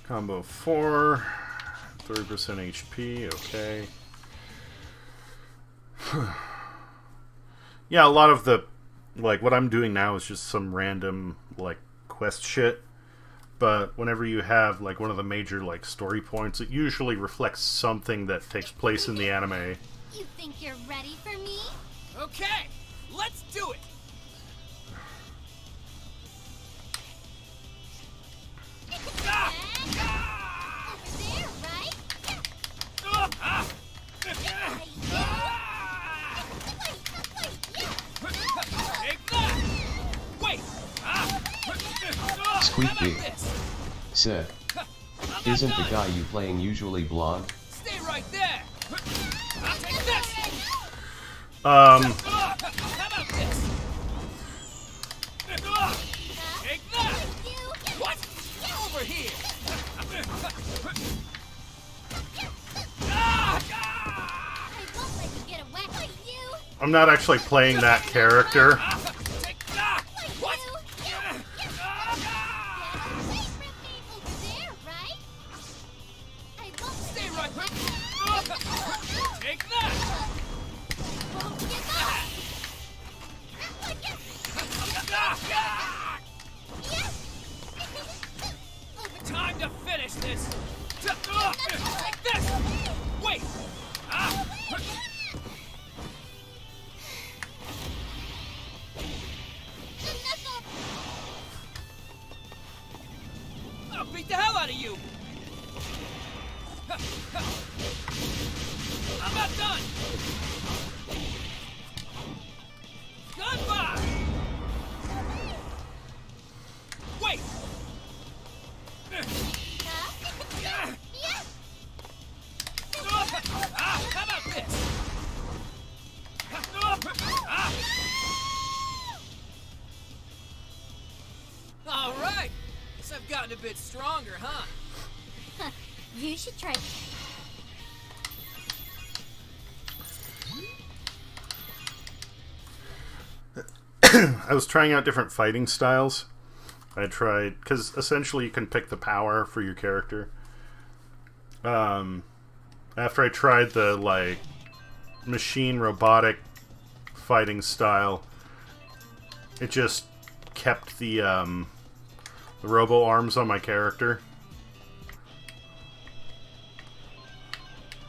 Combo 4, 30% HP, okay. Yeah, a lot of the, like, what I'm doing now is just some random, like, quest shit. But whenever you have, like, one of the major, like, story points, it usually reflects something that takes place in the anime. You think you're ready for me? Okay, let's do it. Over there, right? Take that! Wait! Squeak Big. Said, isn't the guy you playing usually blonde? Stay right there! Take this! Um, How about this? Take that! What? Over here! I won't let you get away. Like you. I'm not actually playing that character. Take that! What? Away from me. Over there, right? I won't Stay let right you here! Take that! Won't give up. Time to finish this! Take this! Wait! I'll beat the hell out of you! I'm not done! Goodbye! Wait! How about this? All right. Guess I've gotten a bit stronger, huh? You should try. I was trying out different fighting styles. I tried, because essentially you can pick the power for your character. After I tried the, like, machine robotic fighting style, it just kept the robo arms on my character.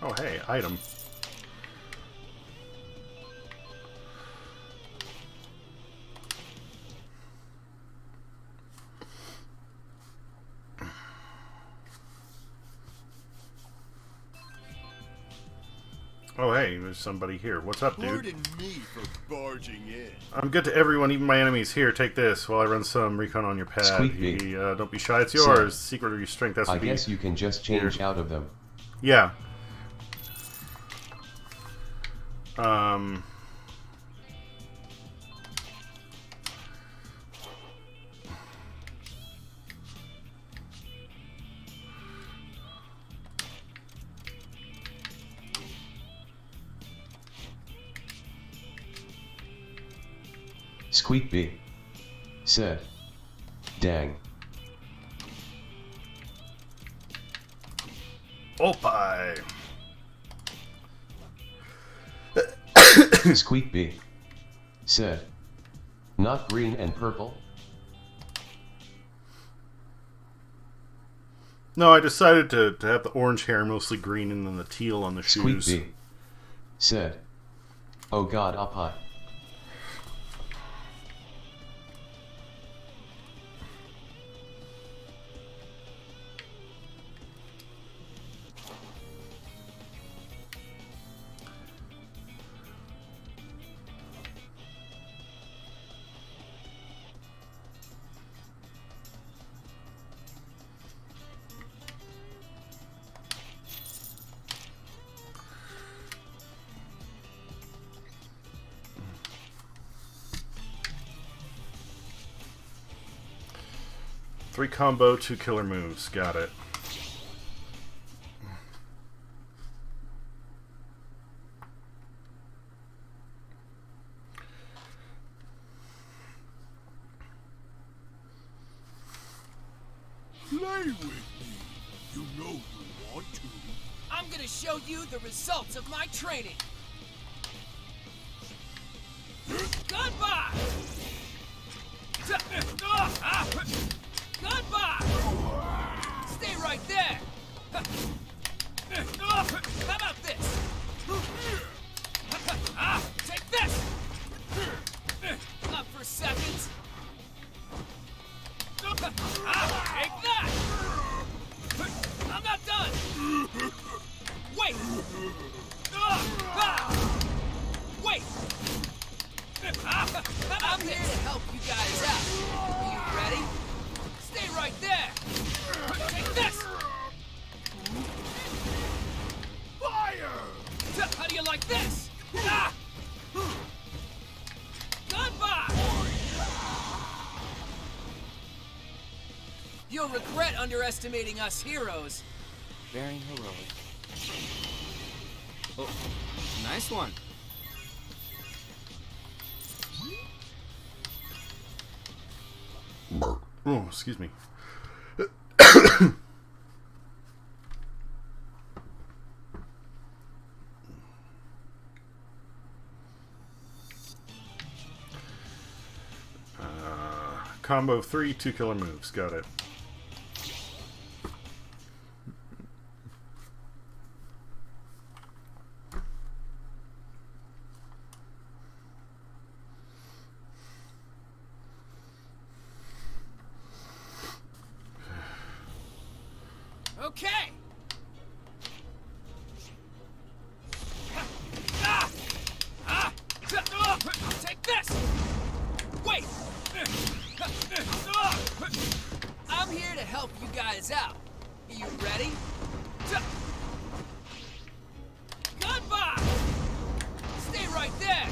Oh, hey, item. Oh, hey, there's somebody here. What's up, dude? Pardon me for barging in. I'm good to everyone, even my enemies. Here, take this while I run some recon on your pad. Squeak. Don't be shy, it's yours. Secret of your strength has to I be... guess you can just change here. out of them. Yeah. Squeak B said, "Dang." Opie. Squeak B said, "Not green and purple." No, I decided to have the orange hair mostly green and then the teal on the Squeak shoes. B said, "Oh God, up high." Three combo, 2 killer moves. Got it. Play with me. You know you want to. I'm gonna show you the results of my training. Goodbye! Goodbye! Stay right there! How about this? Take this! Up for seconds! Take that! I'm not done! Wait! Wait! I'm here to help you guys out. Are you ready? Stay right there! Take this! Fire! How do you like this? Goodbye! You'll regret underestimating us heroes. Very heroic. Oh, nice one. Oh, excuse me. Combo of 3, 2 killer moves. Got it. Okay! Take this! Wait! I'm here to help you guys out. Are you ready? Goodbye! Stay right there!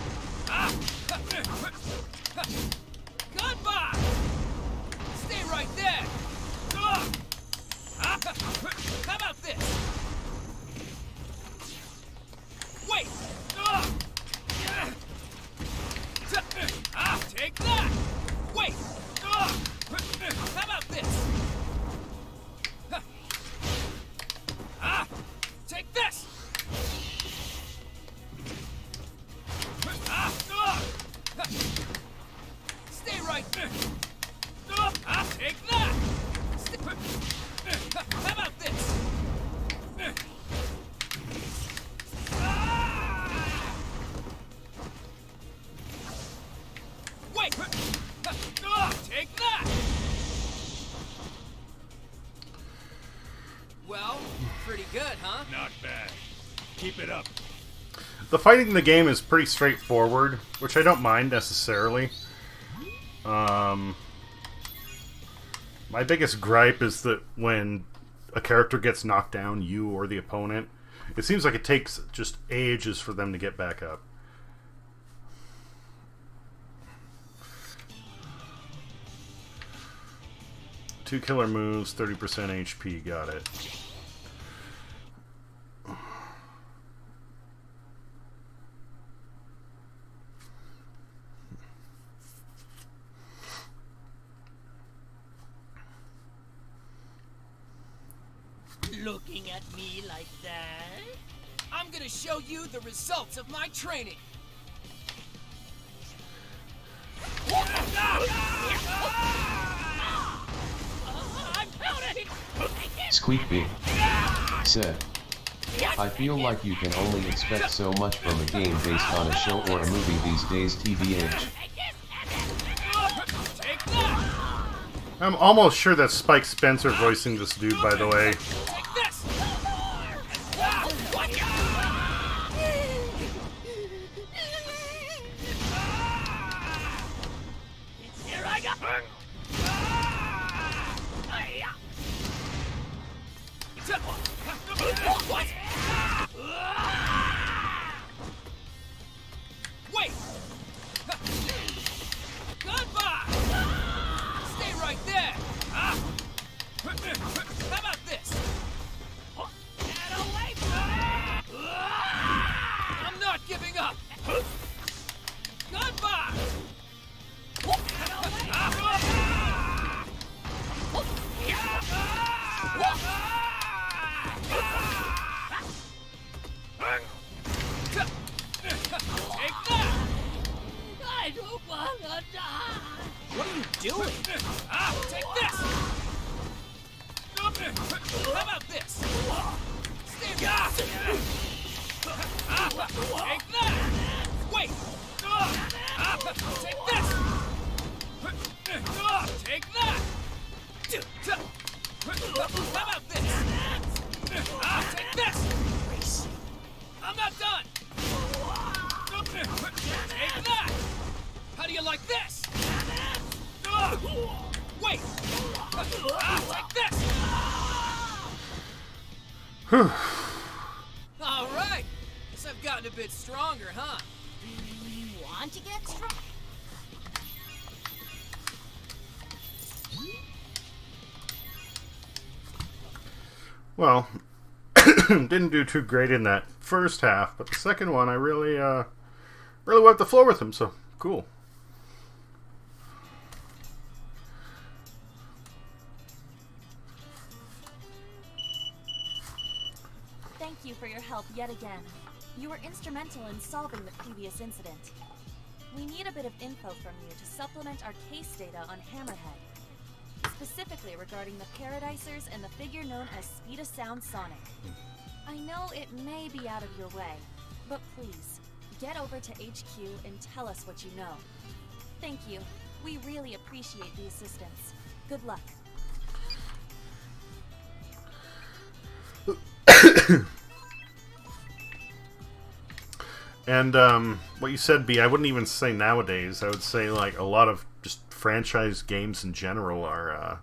Goodbye! Stay right there! How about this? Wait! Take that! Wait! How about this? Take this! Stay right there! Take that! How about this? Wait! Take that! Well, pretty good, huh? Not bad. Keep it up. The fighting in the game is pretty straightforward, which I don't mind necessarily. My biggest gripe is that when a character gets knocked down, you or the opponent, it seems like it takes just ages for them to get back up. Two killer moves, 30% HP, got it. Looking at me like that? I'm gonna show you the results of my training. Squeakby said, I feel like you can only expect so much from a game based on a show or a movie these days, TBH. I'm almost sure that's Spike Spencer voicing this dude, by the way. Here I go. What? Wait! Goodbye! Stay right there! How about this? Get away from me! I'm not giving up! Goodbye! Get away from Take that! I don't wanna die! What are you doing? Take this! How about this? Stay back! Take that! Wait! Take this! Take that! How about this? Take this! I'm not done! Take that! How do you like this? Wait! Take this! All right. Guess I've gotten a bit stronger, huh? Do you want to get strong? Well, didn't do too great in that first half, but the second one I really wiped the floor with him, so cool. Thank you for your help yet again. You were instrumental in solving the previous incident. We need a bit of info from you to supplement our case data on Hammerhead. Specifically regarding the Paradisers and the figure known as Speed of Sound Sonic. I know it may be out of your way, but please, get over to HQ and tell us what you know. Thank you. We really appreciate the assistance. Good luck. And what you said, B, I wouldn't even say nowadays. I would say like a lot of just franchise games in general are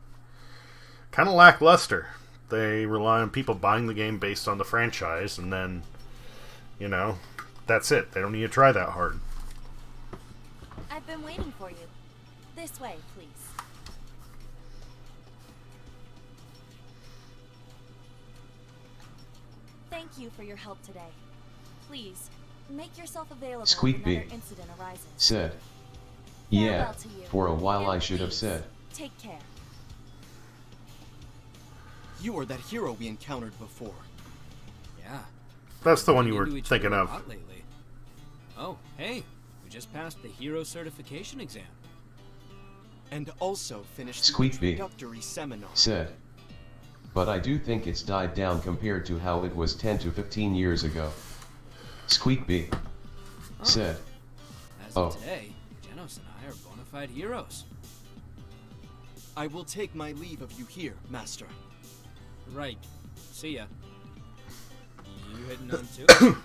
kind of lackluster. They rely on people buying the game based on the franchise, and then, you know, that's it. They don't need to try that hard. I've been waiting for you. This way, please. Thank you for your help today. Please, make yourself available if Squeakby another incident arises. said, yeah, Farewell to you. for a while And I should have please, said. Take care. You are that hero we encountered before. Yeah. That's the one you Been were into each thinking other a of. lot lately. Oh, hey, we just passed the hero certification exam. And also finished Squeakby the introductory seminar. said, but I do think it's died down compared to how it was 10 to 15 years ago. Squeakby said, As of today, Genos and I are bona fide heroes. I will take my leave of you here, Master. Right. See ya. You heading on too?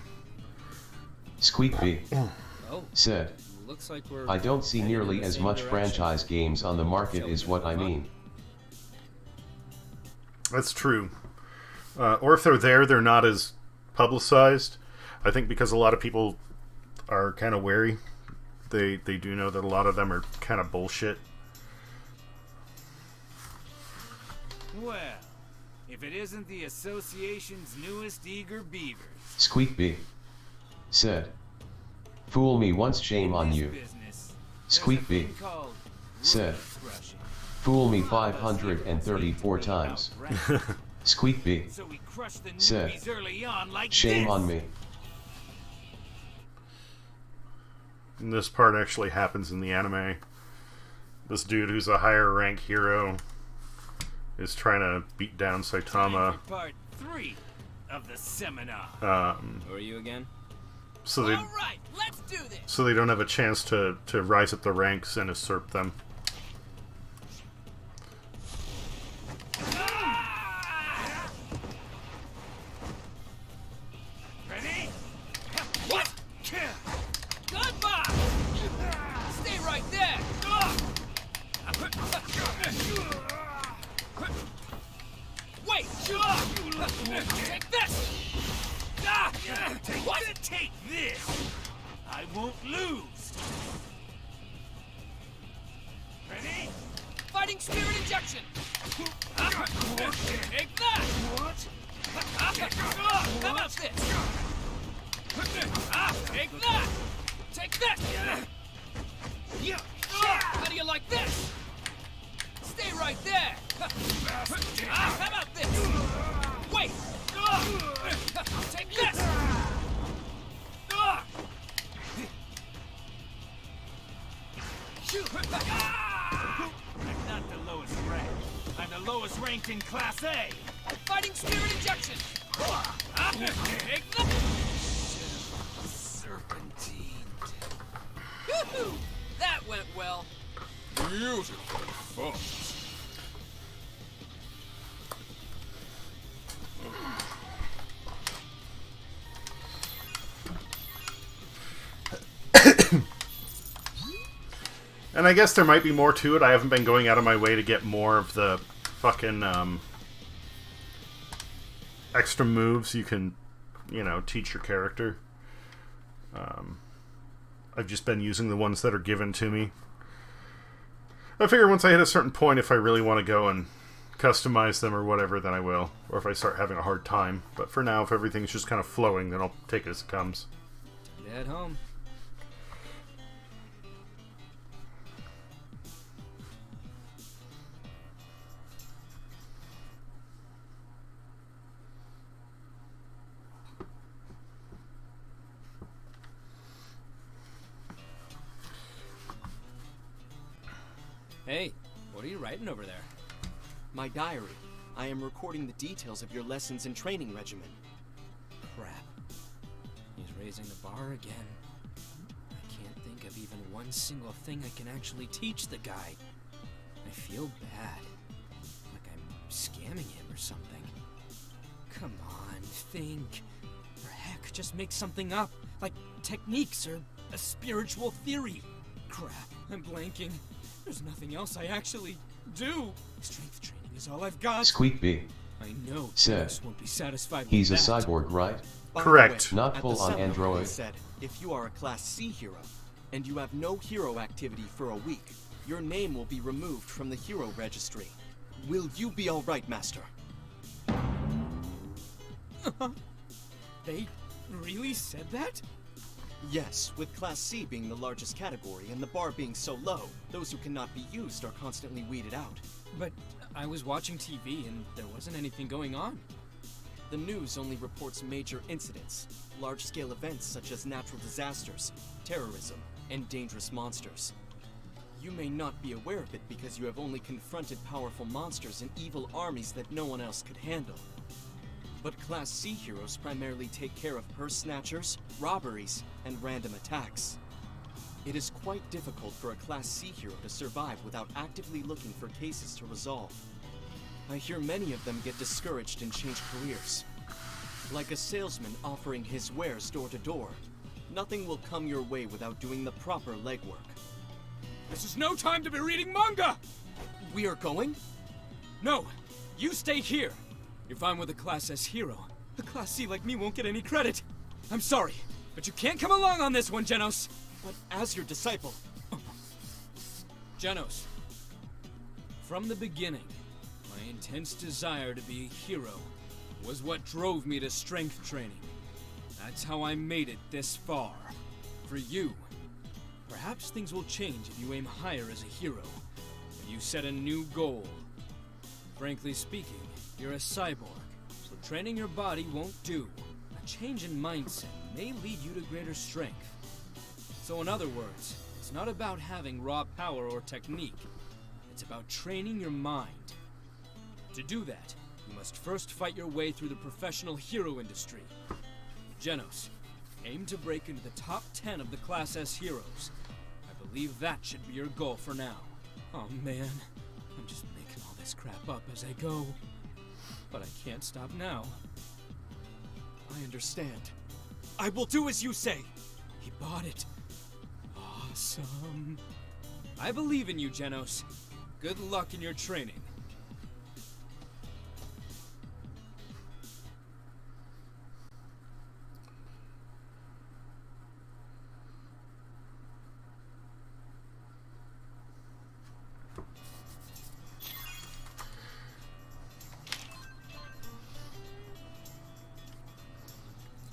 Squeakby Oh, said, looks like we're I don't see heading in nearly the as same much direction. franchise games on the market is what I mean. That's true. Or if they're there, they're not as publicized. I think because a lot of people are kind of wary. They do know that a lot of them are kind of bullshit. Well, if it isn't the association's newest eager beavers. Squeakby said, fool me once, shame on you. Squeakby said, fool me 534 times. Squeakby So we crushed the said, newbies early on like shame this. on me. And this part actually happens in the anime. This dude who's a higher rank hero is trying to beat down Time Saitama. for part 3 of the seminar. Who are you again? So All right, let's do this. they don't have a chance to rise up the ranks and usurp them. Ready? What? Goodbye. Stay right there. Wait. Take this. What? Take this. I won't lose. Ready? Fighting spirit injection. Take that. What? How about this? Take that. Take this. How do you like this? Stay right there. How about this? Wait. Take this. I'm not the lowest rank. I'm the lowest ranked in Class A. Fighting spirit injection. Take that. Serpentine. Woohoo! That went well. Beautiful folks. And I guess there might be more to it. I haven't been going out of my way to get more of the fucking extra moves you can, teach your character. I've just been using the ones that are given to me. I figure once I hit a certain point, if I really want to go and customize them or whatever, then I will. Or if I start having a hard time. But for now, if everything's just kind of flowing, then I'll take it as it comes. Time to head home. Hey, what are you writing over there? My diary. I am recording the details of your lessons and training regimen. Crap. He's raising the bar again. I can't think of even one single thing I can actually teach the guy. I feel bad. Like I'm scamming him or something. Come on, think. For heck, just make something up. Like techniques or a spiritual theory. Crap, I'm blanking. There's nothing else I actually do. Strength training is all I've got. Squeakby I know said, Talos won't be satisfied with he's a that. cyborg, right? By the Correct. way, Not at full the on seminar, android. it said, if you are a Class C hero, and you have no hero activity for a week, your name will be removed from the hero registry. Will you be alright, Master? They really said that? Yes, with Class C being the largest category and the bar being so low, those who cannot be used are constantly weeded out. But I was watching TV and there wasn't anything going on. The news only reports major incidents, large-scale events such as natural disasters, terrorism, and dangerous monsters. You may not be aware of it because you have only confronted powerful monsters and evil armies that no one else could handle. But Class C heroes primarily take care of purse snatchers, robberies, and random attacks. It is quite difficult for a Class C hero to survive without actively looking for cases to resolve. I hear many of them get discouraged and change careers. Like a salesman offering his wares door to door, Nothing will come your way without doing the proper legwork. This is no time to be reading manga! We are going? No, you stay here. If I'm with a Class S hero, a Class C like me won't get any credit. I'm sorry, but you can't come along on this one, Genos. But as your disciple... Genos, from the beginning, my intense desire to be a hero was what drove me to strength training. That's how I made it this far. For you, perhaps things will change if you aim higher as a hero, if you set a new goal. Frankly speaking, you're a cyborg, so training your body won't do. A change in mindset may lead you to greater strength. So in other words, it's not about having raw power or technique. It's about training your mind. To do that, you must first fight your way through the professional hero industry. Genos, aim to break into the top 10 of the Class S heroes. I believe that should be your goal for now. Oh man, I'm just making all this crap up as I go. But I can't stop now. I understand. I will do as you say. He bought it. Awesome. I believe in you, Genos. Good luck in your training.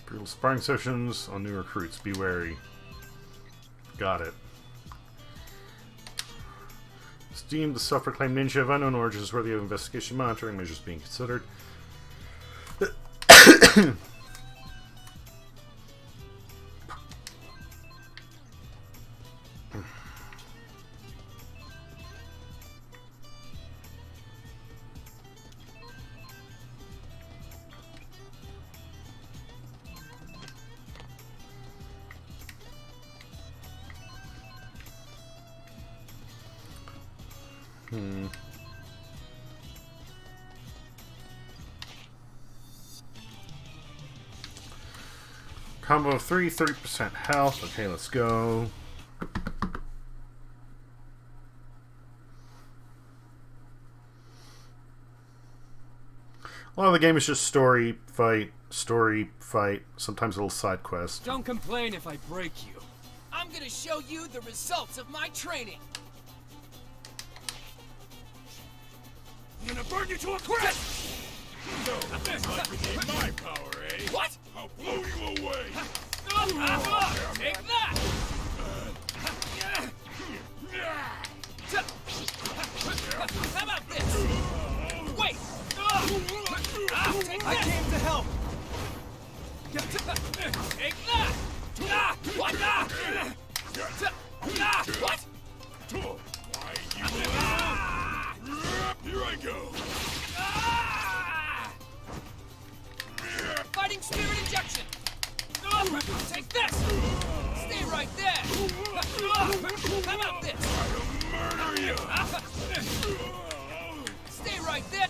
Brutal sparring sessions on new recruits. Be wary. Got it. It's deemed the self-proclaimed ninja of unknown origins is worthy of investigation monitoring measures being considered. Combo of 3, 30% health. Okay, let's go. A lot of the game is just story, fight, sometimes a little side quest. Don't complain if I break you. I'm gonna show you the results of my training. I'm gonna burn you to a crisp! So, this might redeem my power, eh? What? I'll blow you away! Take that! How about this? Wait! Take I this! came to help! Take that! What? What? Why, you... Here I go! Fighting spirit injection! Take this! Stay right there! How about this? I'll murder you! Stay right there!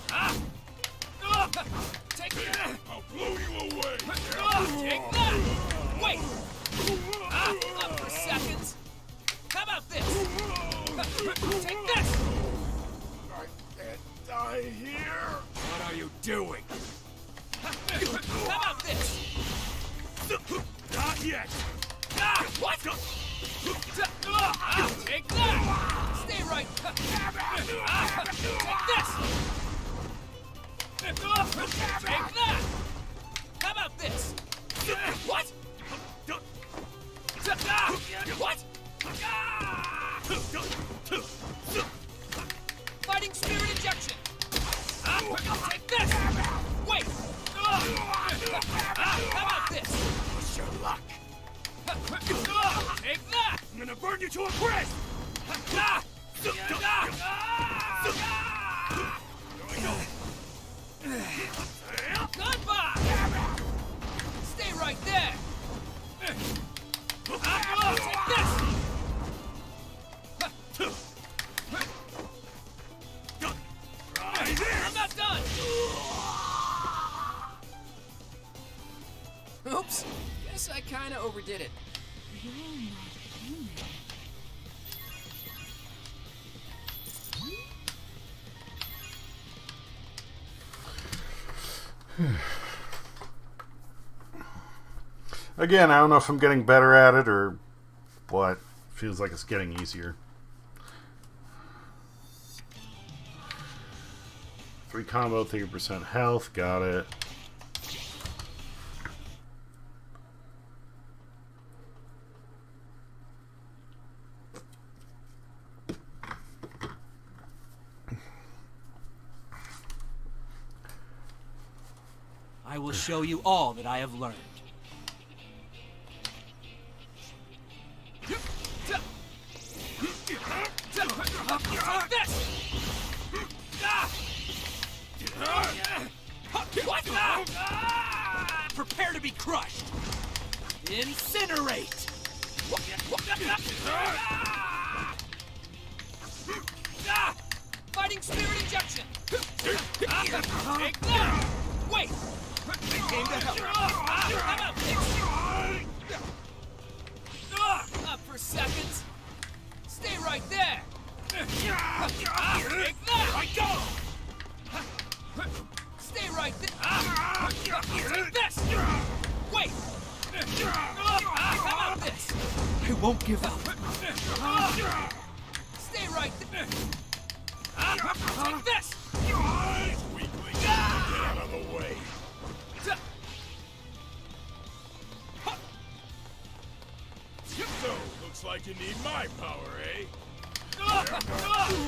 Take that! I'll blow you away! Take that! Wait! Up for seconds! How about this? Take this! I can't die here! What are you doing? How about this? Not yet! What? Take that! Stay right! Take this! Take that! How about this? What? What? Fighting spirit injection! Take this! Wait! How about this? What's your luck? Take that! I'm gonna burn you to a crisp! Goodbye! Stay right there! Take this! I'm not done! Oops. Guess I kinda overdid it. You're not human. Again, I don't know if I'm getting better at it or what. Feels like it's getting easier. 3 combo, 30% health. Got it. I will show you all that I have learned. Prepare to be crushed. Incinerate. Fighting spirit injection. Take that. Wait. They came to help. How about this? Up for seconds. Stay right there. Take that. I go. Stay right there. Take this. Wait. How about this? I won't give up. Stay right there. Take this. Weakling, get out of the way. So, looks like you need my power, eh?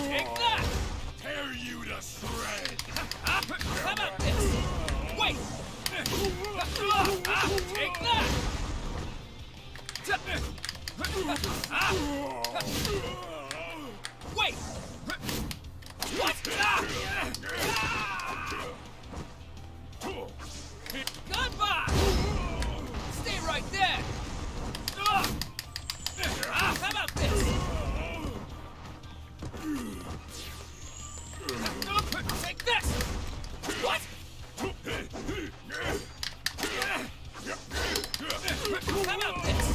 Take that. Tear you to shreds. How about this? Wait. Take that. Wait. What? Goodbye. Stay right there. How about this? Take this. What? How about this?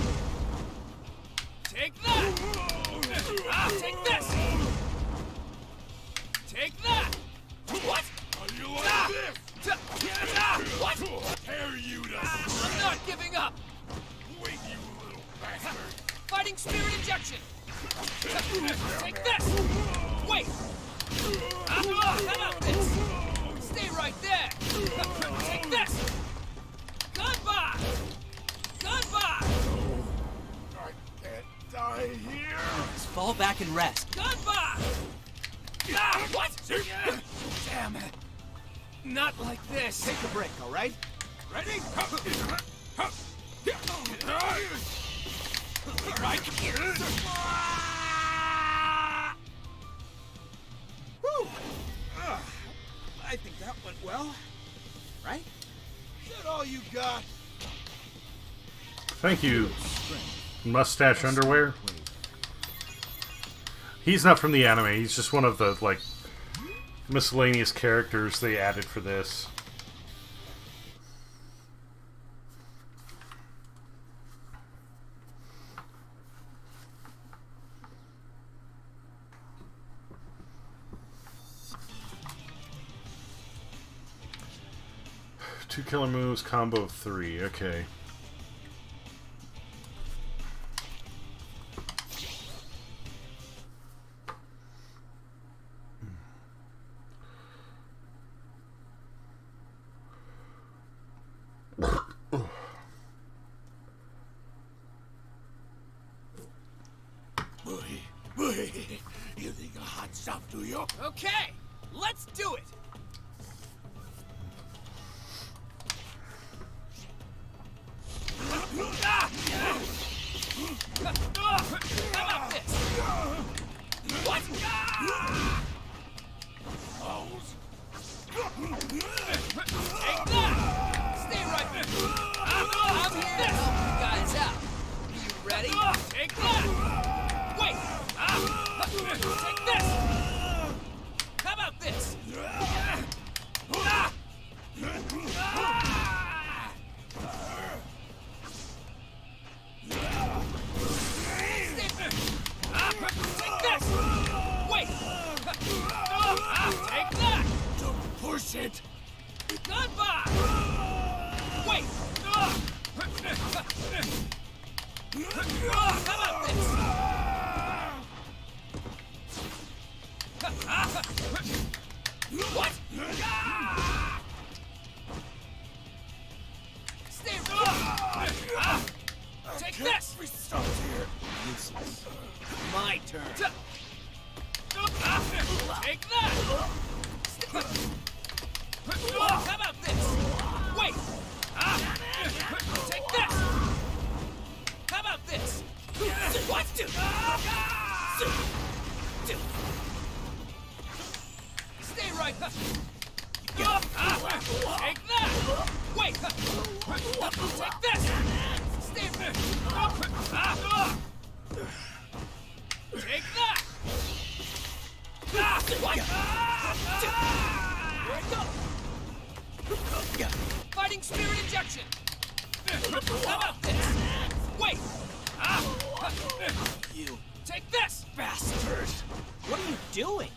Take that. Take this. Take that. What? How do you like this? What? Tear you to I'm not giving up. wait, you little bastard. Fighting spirit injection. Take this. Wait. How about this? Stay right there. Take this. Goodbye. Goodbye. I can't die here. Just fall back and rest. Goodbye. What? Damn it. Not like this. Take a break, all right? Ready? Right. Whew. I think that went well. Right? Is that all you got? Thank you, Mustache Underwear. He's not from the anime. He's just one of the, like, miscellaneous characters they added for this. Two killer moves, combo of 3. Okay. You think a hot stuff, do you? Okay. Let's do it. How about this? What? Take that! Stay right there! I'm here to help you guys out. You ready? Take that! Wait! Take this! How about this? Take this! We stopped here. Useless. My turn. Take that! How about this? Wait! Take this! How about this? What? Stay right. Take that! Wait! Take this! Stay. Take that! What? Fighting spirit injection! How about this? Wait! You take this, bastard! What are you doing?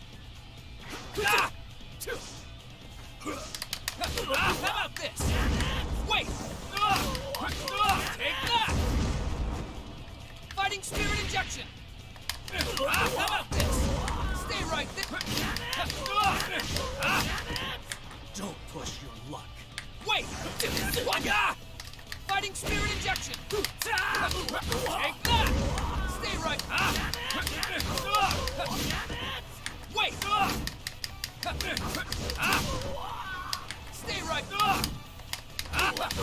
How about this? Wait! Take that! Fighting spirit injection! How about this? Stay right there! Don't push your luck. Wait! What? Fighting spirit injection! Take that! Stay right! Wait! Stay right!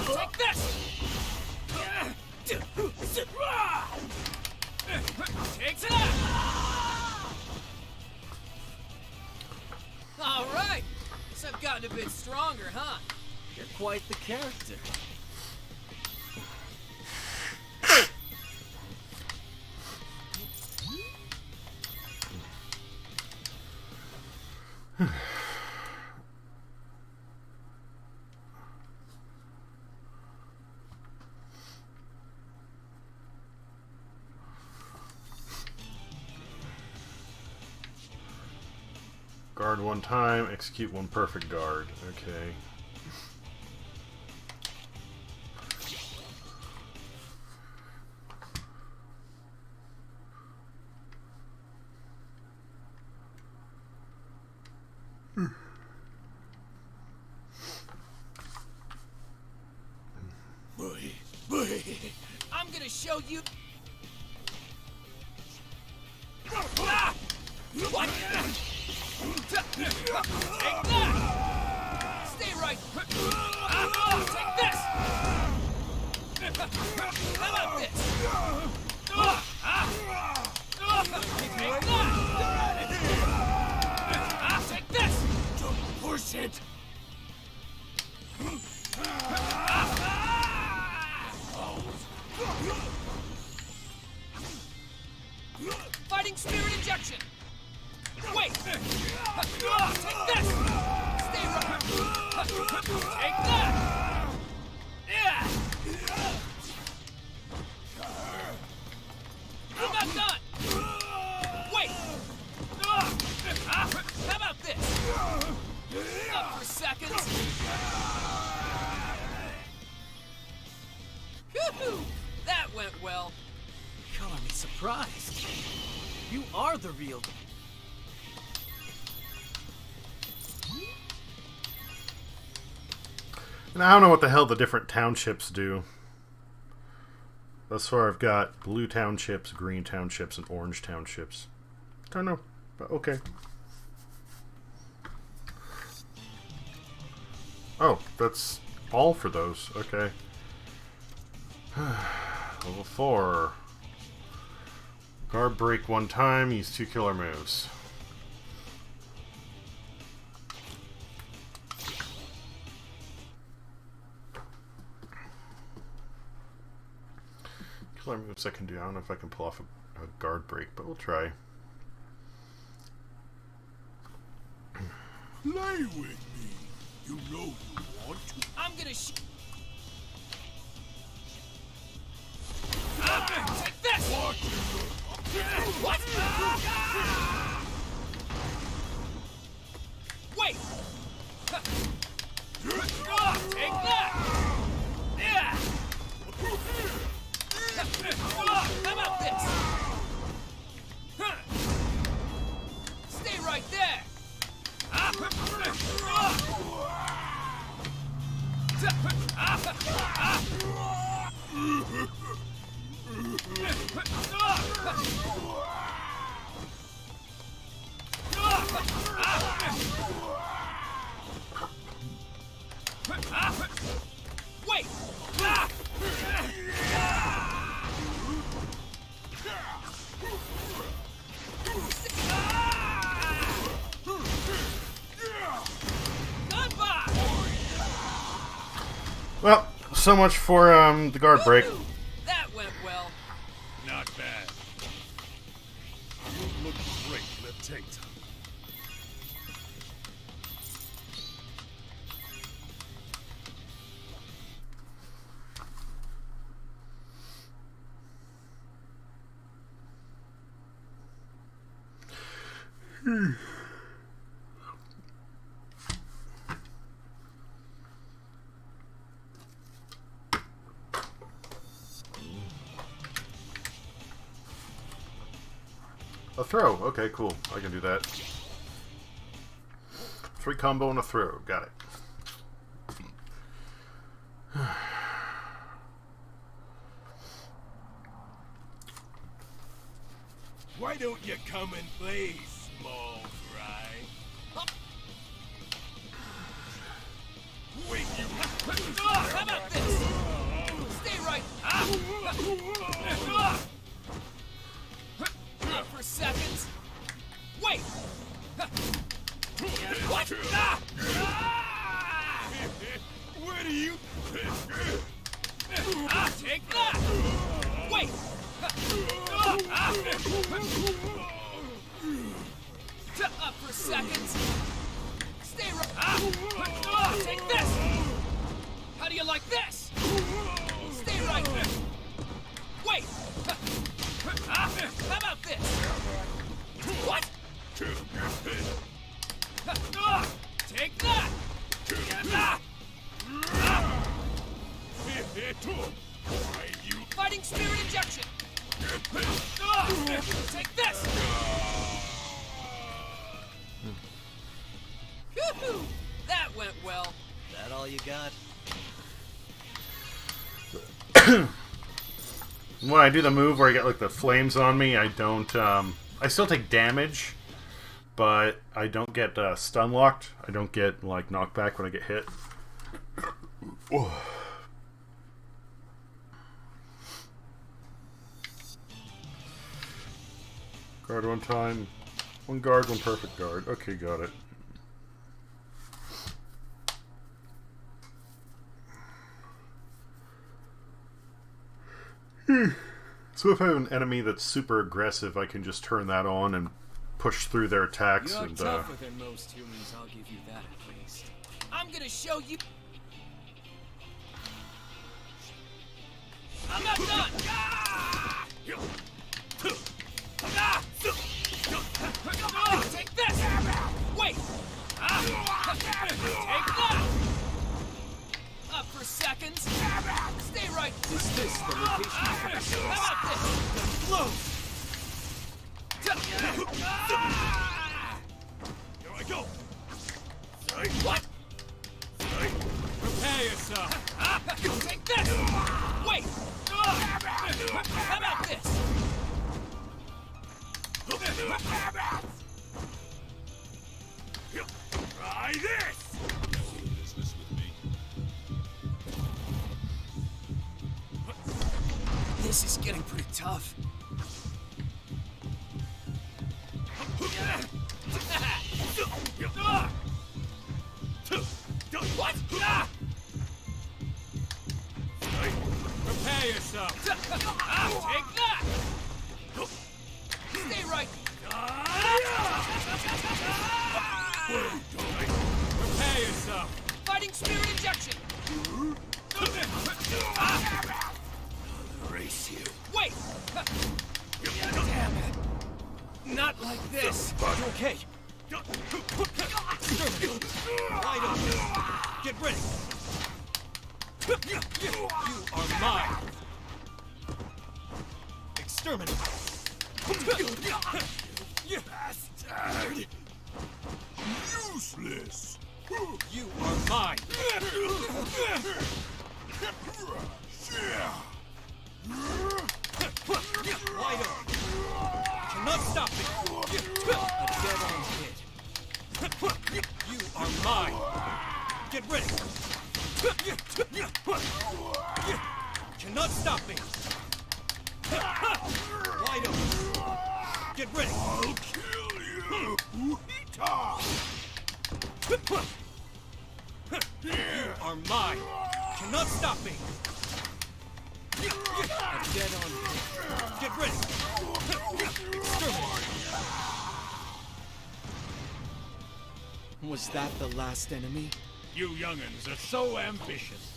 Take this! Take that! All right. Guess I've gotten a bit stronger, huh? You're quite the character. Guard one time, execute one perfect guard. Okay. I'm gonna show you. What? Take that! Stay right! Take this! How about this? Take that! Take this! Don't push it. Fighting spirit injection! Wait! Take this! Stay right! Take that! Yeah! I'm not done! Wait! How about this? Up for seconds! Whew! That went well. Color me surprised. You are the real. And I don't know what the hell the different townships do. Thus far I've got blue townships, green townships, and orange townships. Don't know, but okay. Oh, that's all for those. Okay. Level 4. Guard break one time, use 2 killer moves. Killer moves I can do. I don't know if I can pull off a guard break, but we'll try. Play with me. You know you want to. I'm gonna take this! What? Wait! Take that! Yeah! How about this? Stay right there! Well, so much for the guard break. That went well. Not bad. You look great, Liptate. A throw. Okay, cool. I can do that. 3 combo and a throw. Got it. Why don't you come and play, small fry? Wait, you... How about this? Stay right. For seconds. Wait. What? Where do you... Take that. Wait. Up for seconds. Stay right. Take this. How do you like this? Stay right. Wait. How about this? What? Take that. Fighting spirit injection. Take this. Woohoo! That went well. That all you got? When I do the move where I get like the flames on me, I don't. I still take damage, but I don't get stun locked. I don't get like knockback when I get hit. Guard one time. One guard, one perfect guard. Okay, got it. So if I have an enemy that's super aggressive, I can just turn that on and push through their attacks. You're And tougher than most humans, I'll give you that at least. I'm gonna show you. I'm not done. Take this. Wait. Take that. Up for seconds. Stay right. Is this the location? How about this? Blow! Here I go! What? Prepare yourself! Take this. Wait. How about this? Try this! Business with me. This is getting pretty tough. What? Prepare yourself! Take that! Stay right. Prepare yourself! Fighting spirit injection. Erase you. Wait. Damn it. Not like this. You okay? Light up. Get ready. You are mine. Exterminate. You bastard! Useless! You are mine. Light up. Cannot stop me. A dead-on hit. You are mine. Get ready. Cannot stop me. Light up. Get ready! I'll kill you! Uhita! You are mine! Cannot stop me! I'm dead on hit. Get ready! Exterminate! Was that the last enemy? You young'uns are so ambitious.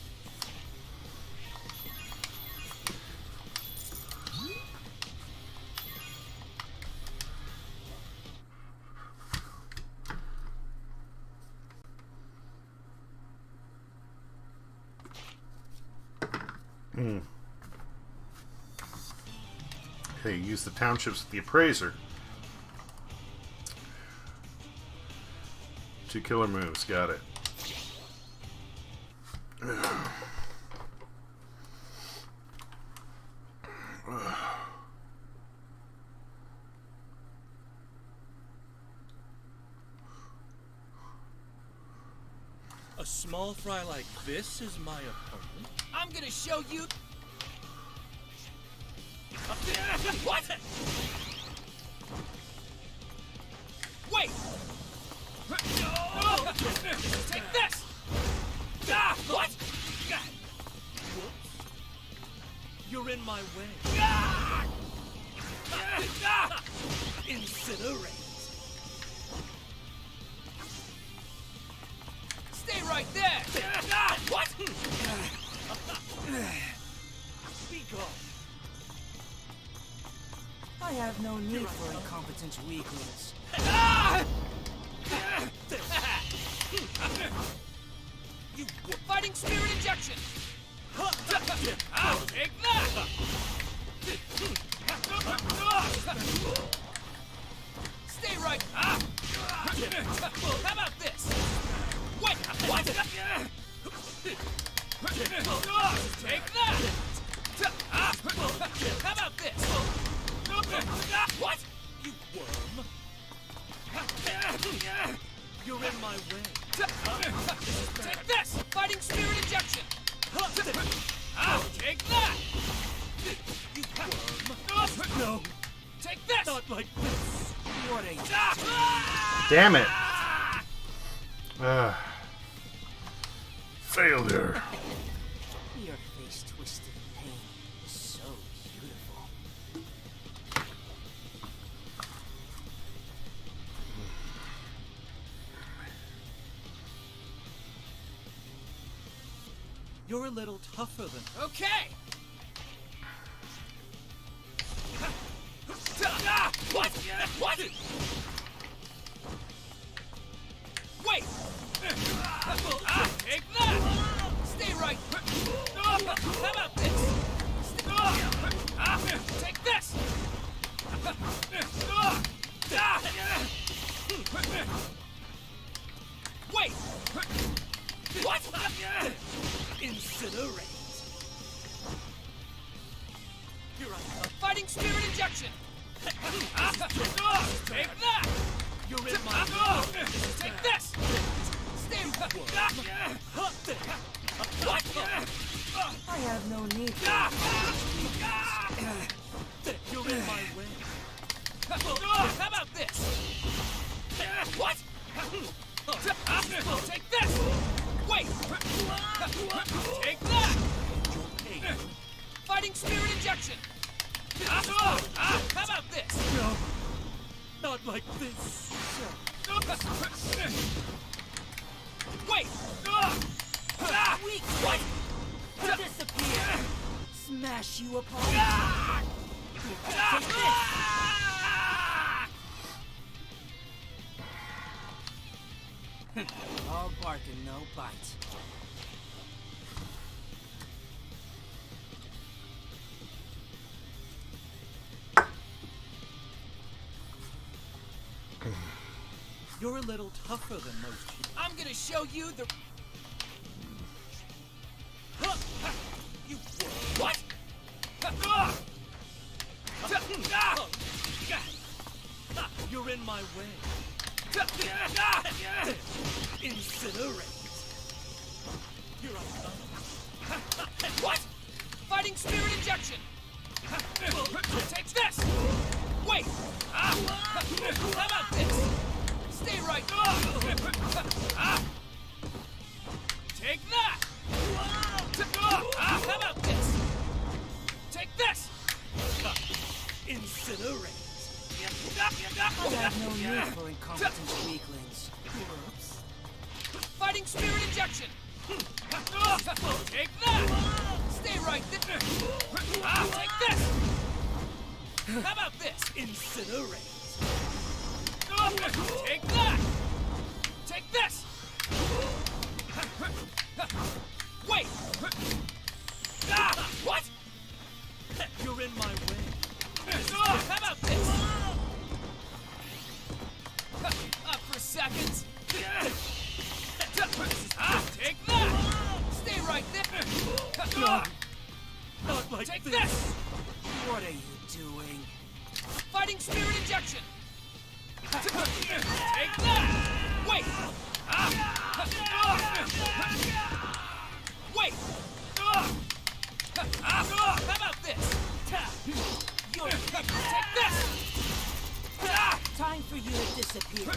Okay, use the townships with the appraiser. 2 killer moves, got it. A small fry like this is my opponent? I'm gonna show you. What? Wait! Take this! What? You're in my way. Incinerate. Stay right there! What? Be gone. I have no need for incompetent weaklings. You fighting spirit injection! Take that! Stay right. How about this? Wait, what? Take that! How about this? What? You worm. You're in my way. Take this! Fighting spirit injection! Take that! You worm. No, Take this! not like this. What a... Damn it! Failure. Your face twisted in pain. So beautiful. You're a little tougher than... Okay! What? What? Wait! Take that! Stay right! How about this? Take this! Wait! What? Incinerate. Here I come. Fighting spirit injection! Take that! You're in my way. Take this! Stay... What? I have no need for You're in my way. How about this? What? Take this! Wait! Take that! Fighting spirit injection! How about this? No, not like this. Wait! Weak! What? disappear. Smash you apart. Take this! All bark and no bite. You're a little tougher than most people. I'm gonna show you the... You What? You're in my way. Incinerate. Here I come. What? Fighting spirit injection! Take this! Wait! Incinerate. I have no need for incompetent weaklings. Fighting spirit injection! Take that! Stay right there! Take this! How about this? Incinerate. Take that! Take this! Wait! What? You're in my way. How about this? Up for seconds. Take that! Stay right there! Not like Take this. this! What are you doing? Fighting spirit injection! Take that! Wait! Wait! How about this? Take this! Time for you to disappear.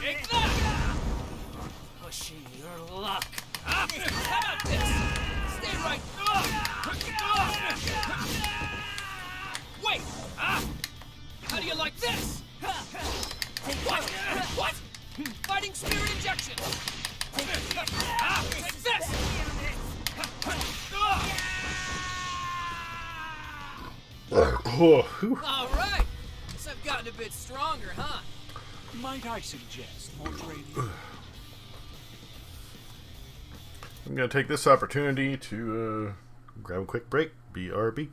Take that! Pushing your luck. How about this? Stay right. Wait. How do you like this? What? What? Fighting spirit injection. Take this. Oh, whew. All right. Guess I've gotten a bit stronger, huh? Might I suggest more training? I'm going to take this opportunity to grab a quick break. BRB.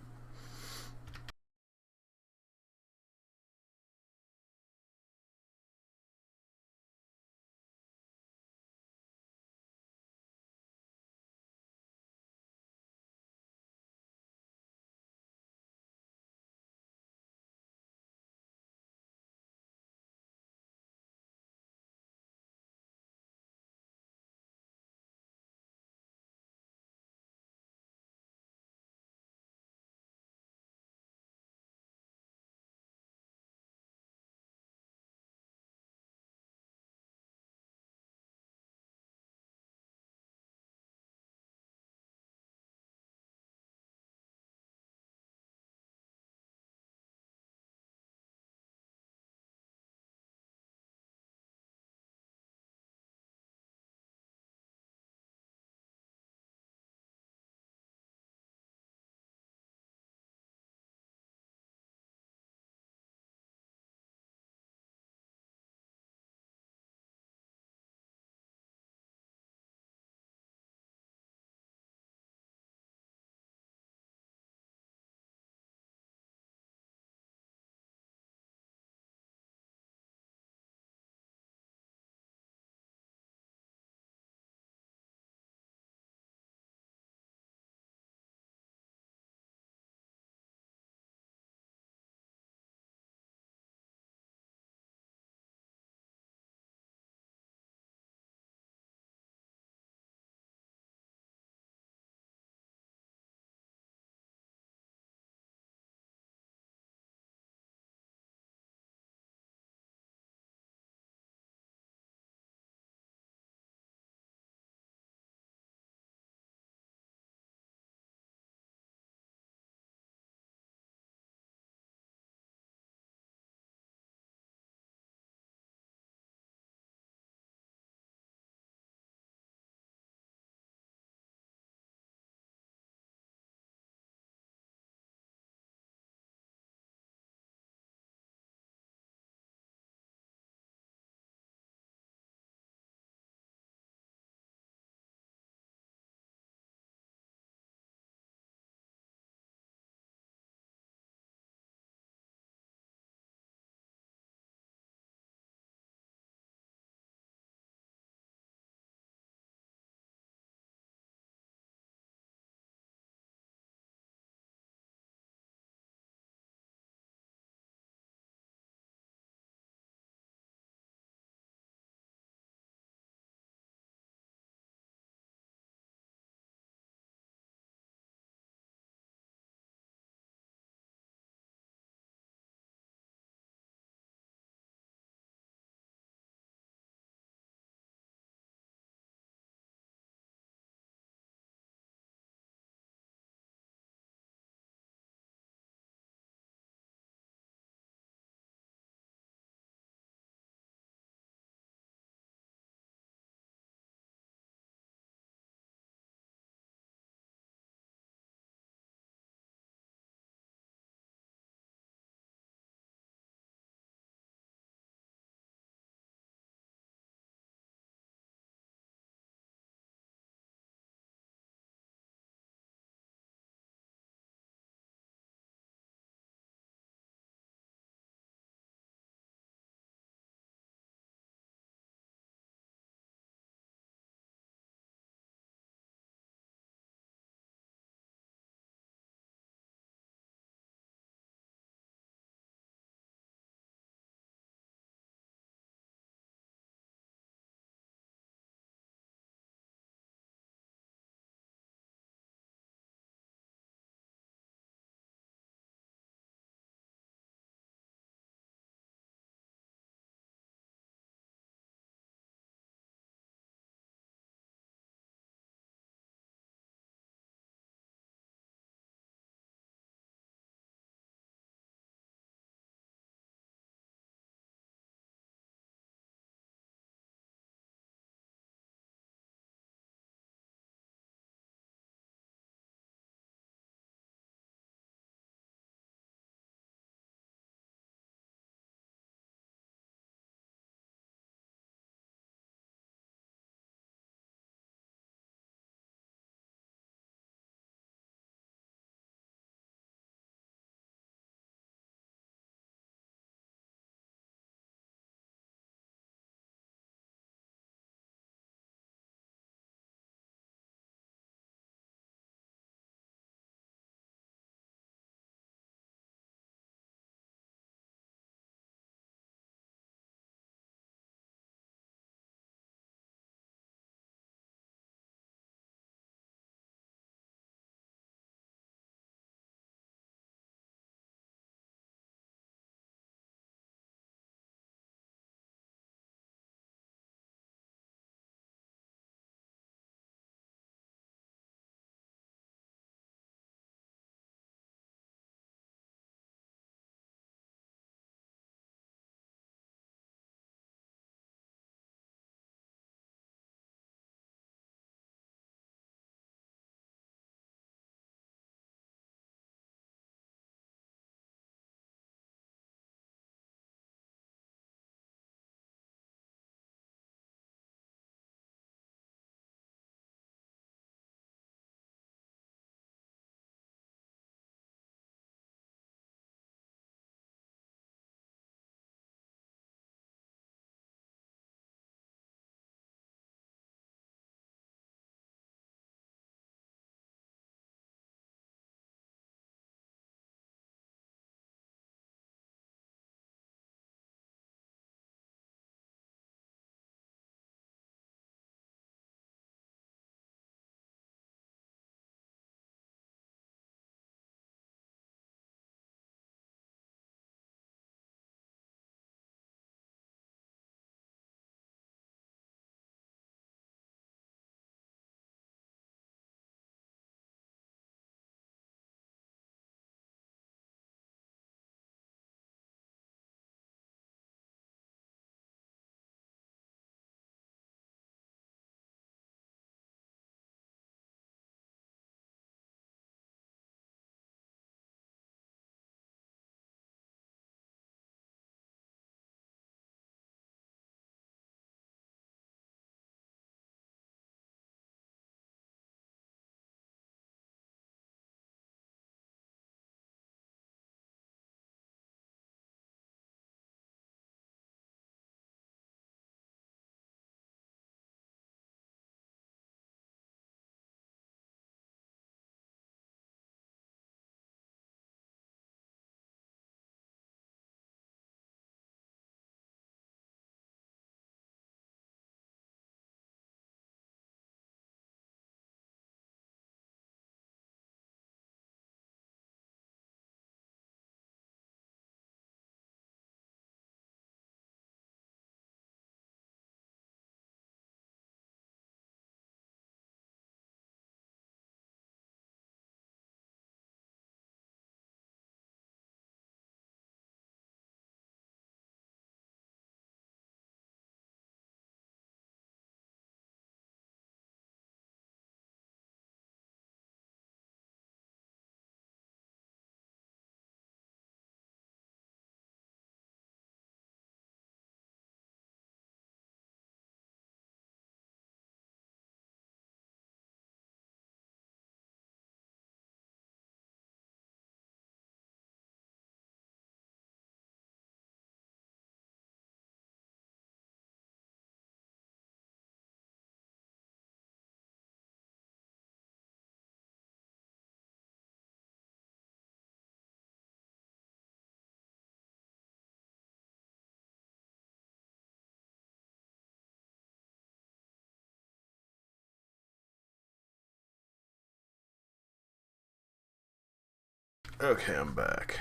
Okay, I'm back.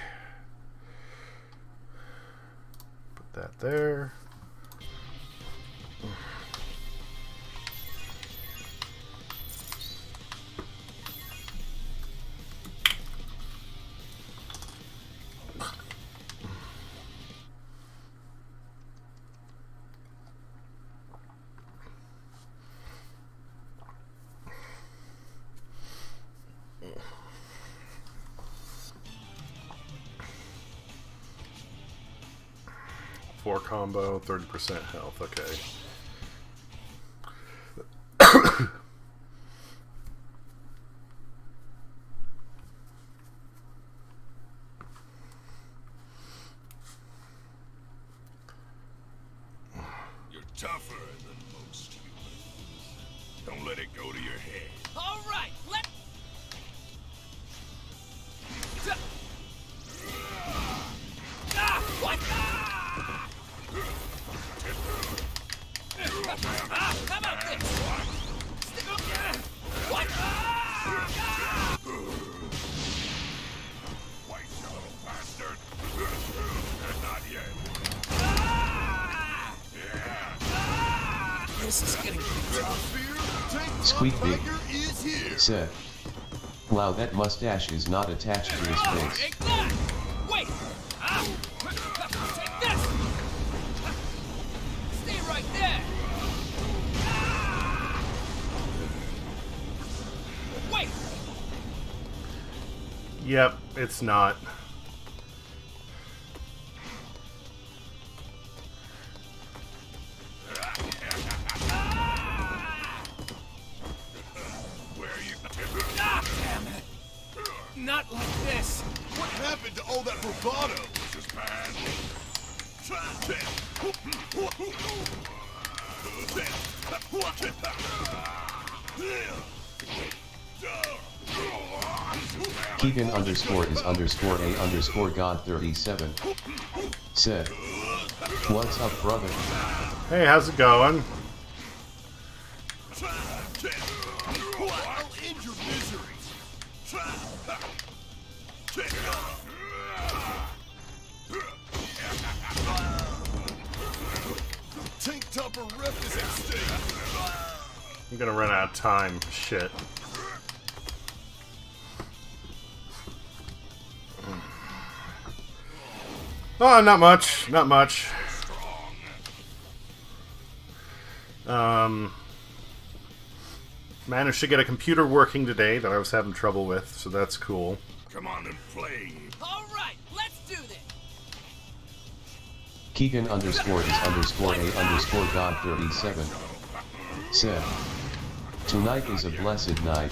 Put that there. Four combo, 30% health. Okay. You're tougher than most humans. Don't let it go to your head. All right, let. What? How about this? What? White little bastard. Not yet. This is getting tough. Squeak big. Is here. Said. Wow, that mustache is not attached to his face. Take that! Wait! Take this! Stay right there! Wait! Yep, it's not. Where are you? Damn it! Not like this! What happened to all that bravado? Just bad. Keegan underscore is underscore a underscore god 37. Said. What's up, brother? Hey, how's it going? I'll end your misery. Tank topper rep is at stake. I'm gonna run out of time. Shit. Oh, not much. Not much. Managed to get a computer working today that I was having trouble with, so that's cool. Come on and play. All right, let's do this! Keegan underscore is underscore a underscore god 37. Said. Tonight is a blessed night.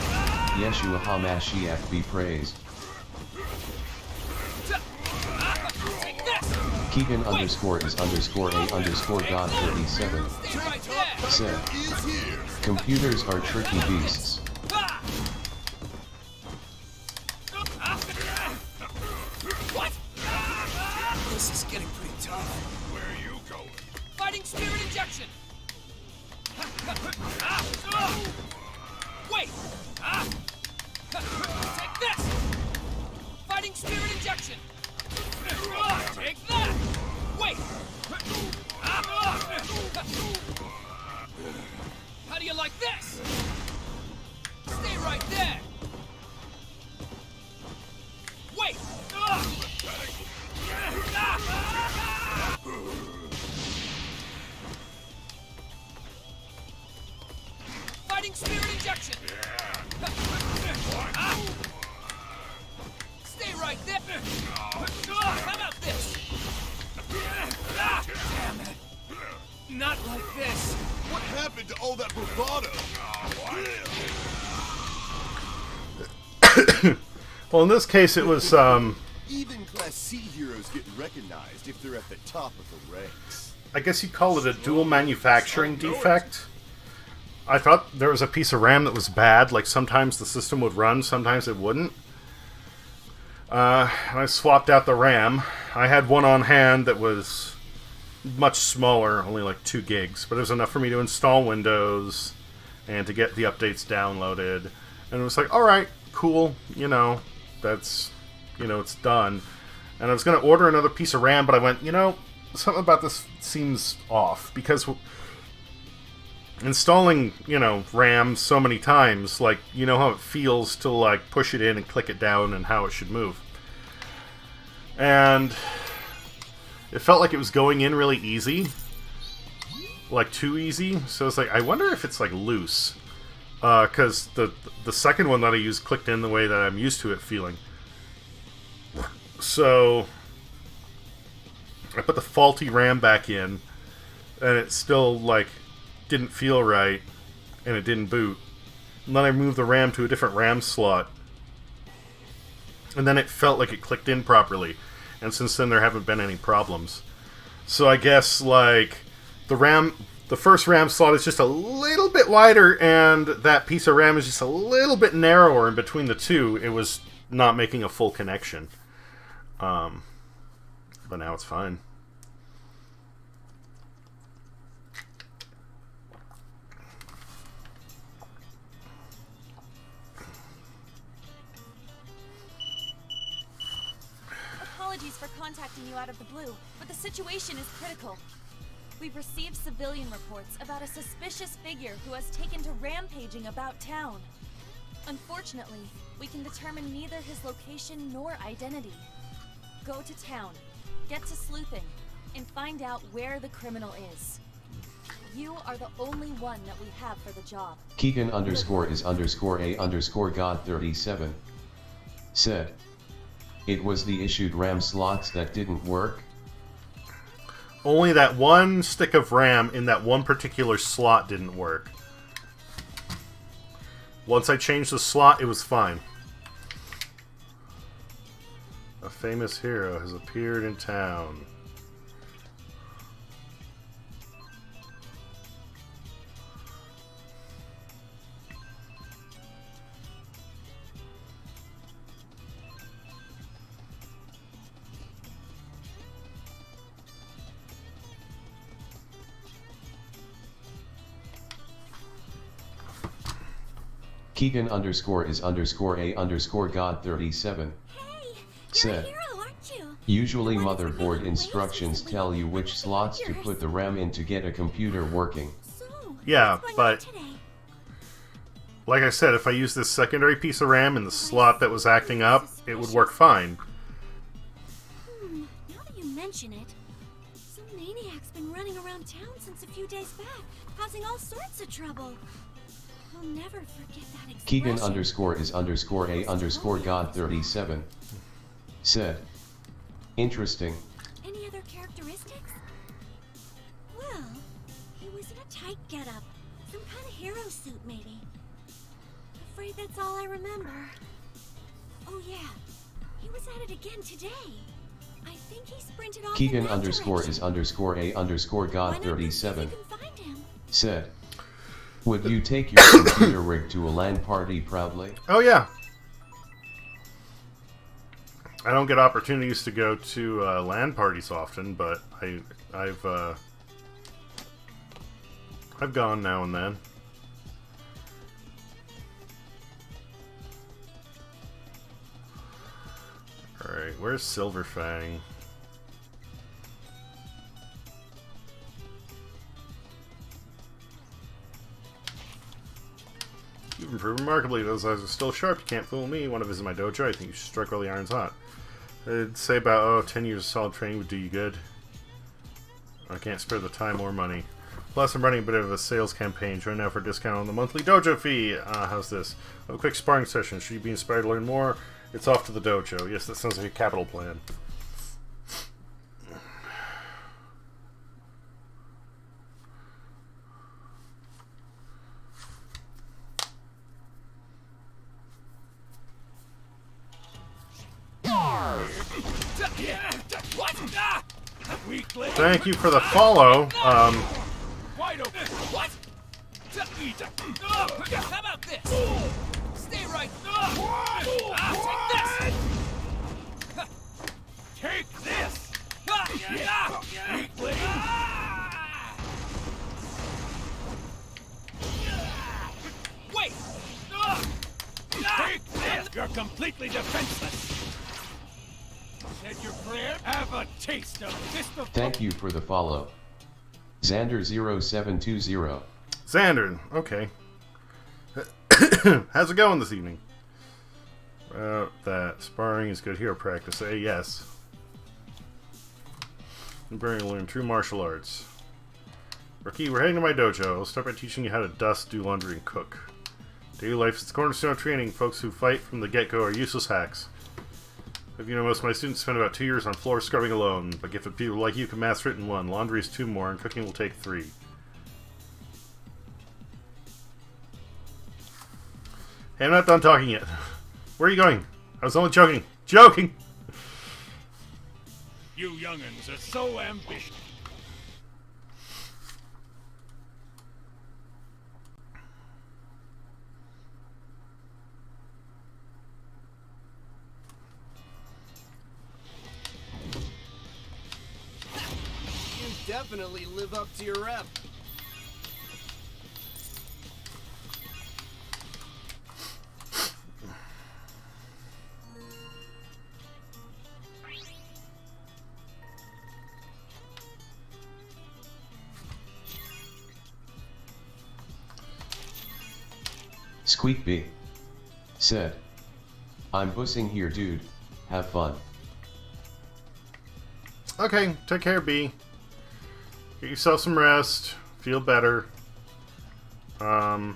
Yeshua HaMashiach be praised. Take this! Keegan underscore is underscore a underscore god 37. Stay right there! Said. Is here. Computers are tricky beasts. What? This is getting pretty tough. Where are you going? Fighting spirit injection! Wait! Take this! Fighting spirit injection! Take that! Wait! How do you like this? Stay right there! Wait! Fighting spirit injection! Stay right there! How about this? Damn it! Not like this! What happened to all that bravado? Well, in this case, it was, Even Class C heroes get recognized if they're at the top of the ranks. I guess you'd call it a dual manufacturing defect. I thought there was a piece of RAM that was bad, like sometimes the system would run, sometimes it wouldn't. I swapped out the RAM. I had one on hand that was much smaller, only like 2 gigs, but it was enough for me to install Windows and to get the updates downloaded. And it was like, alright, cool, you know, that's you know, it's done. And I was going to order another piece of RAM, but I went, you know, something about this seems off. Because installing, you know, RAM so many times, like, you know how it feels to, like, push it in and click it down and how it should move. And it felt like it was going in really easy. Like, too easy. So it's like, I wonder if it's, like, loose. Because the second one that I used clicked in the way that I'm used to it feeling. So I put the faulty RAM back in, and it still, like, didn't feel right, and it didn't boot. And then I moved the RAM to a different RAM slot, and then it felt like it clicked in properly. And since then, there haven't been any problems. So I guess, like, the first RAM slot is just a little bit wider, and that piece of RAM is just a little bit narrower. In between the two, it was not making a full connection. But now it's fine. Apologies for contacting you out of the blue, but the situation is critical. We've received civilian reports about a suspicious figure who has taken to rampaging about town. Unfortunately, we can determine neither his location nor identity. Go to town, get to sleuthing, and find out where the criminal is. You are the only one that we have for the job. Keegan _is_a_god37 said, it was the issued RAM slots that didn't work? Only that one stick of RAM in that one particular slot didn't work. Once I changed the slot, it was fine. A famous hero has appeared in town. Keegan _is_a_god37 said, usually motherboard instructions tell you which slots to put the RAM in to get a computer working. Yeah, but like I said, if I use this secondary piece of RAM in the slot that was acting up, it would work fine. Now that you mention it, some maniac's been running around town since a few days back, causing all sorts of trouble. I'll never forget that expression. Keegan _is_a_god37 said, interesting. Any other characteristics? Well, he was in a tight getup, some kind of hero suit maybe. Afraid that's all I remember. Oh yeah, he was at it again today. I think he sprinted off. Keegan in that _is_a_god37 said, would you take your computer rig to a LAN party proudly? Oh yeah. I don't get opportunities to go to LAN parties often, but I've gone now and then. Alright, where's Silverfang? You've improved remarkably. Those eyes are still sharp. You can't fool me. You want to visit my dojo? I think you should strike while the iron's hot. I'd say about 10 years of solid training would do you good. I can't spare the time or money. Plus, I'm running a bit of a sales campaign. Join now for a discount on the monthly dojo fee. How's this? A quick sparring session. Should you be inspired to learn more? It's off to the dojo. Yes, that sounds like a capital plan. Thank you for the follow. Wide open. What? How about this? Stay right. Take this. Weakling. Wait. Take this. You're completely defenseless. your prayer? Have a taste of this before. Thank you for the follow. Xander0720. Xander, okay. How's it going this evening? That sparring is good hero practice. Yes. I'm going to learn true martial arts. Rookie, we're heading to my dojo. I'll start by teaching you how to dust, do laundry, and cook. Daily life is the cornerstone of training. Folks who fight from the get-go are useless hacks. If you know, most of my students spend about 2 years on floor scrubbing alone, but gifted people like you can master it in 1. Laundry is 2 more, and cooking will take 3. Hey, I'm not done talking yet. Where are you going? I was only joking. Joking! You young'uns are so ambitious. You definitely live up to your rep. Squeakby said, I'm bussing here, dude. Have fun. Okay, take care, B. Get yourself some rest. Feel better. There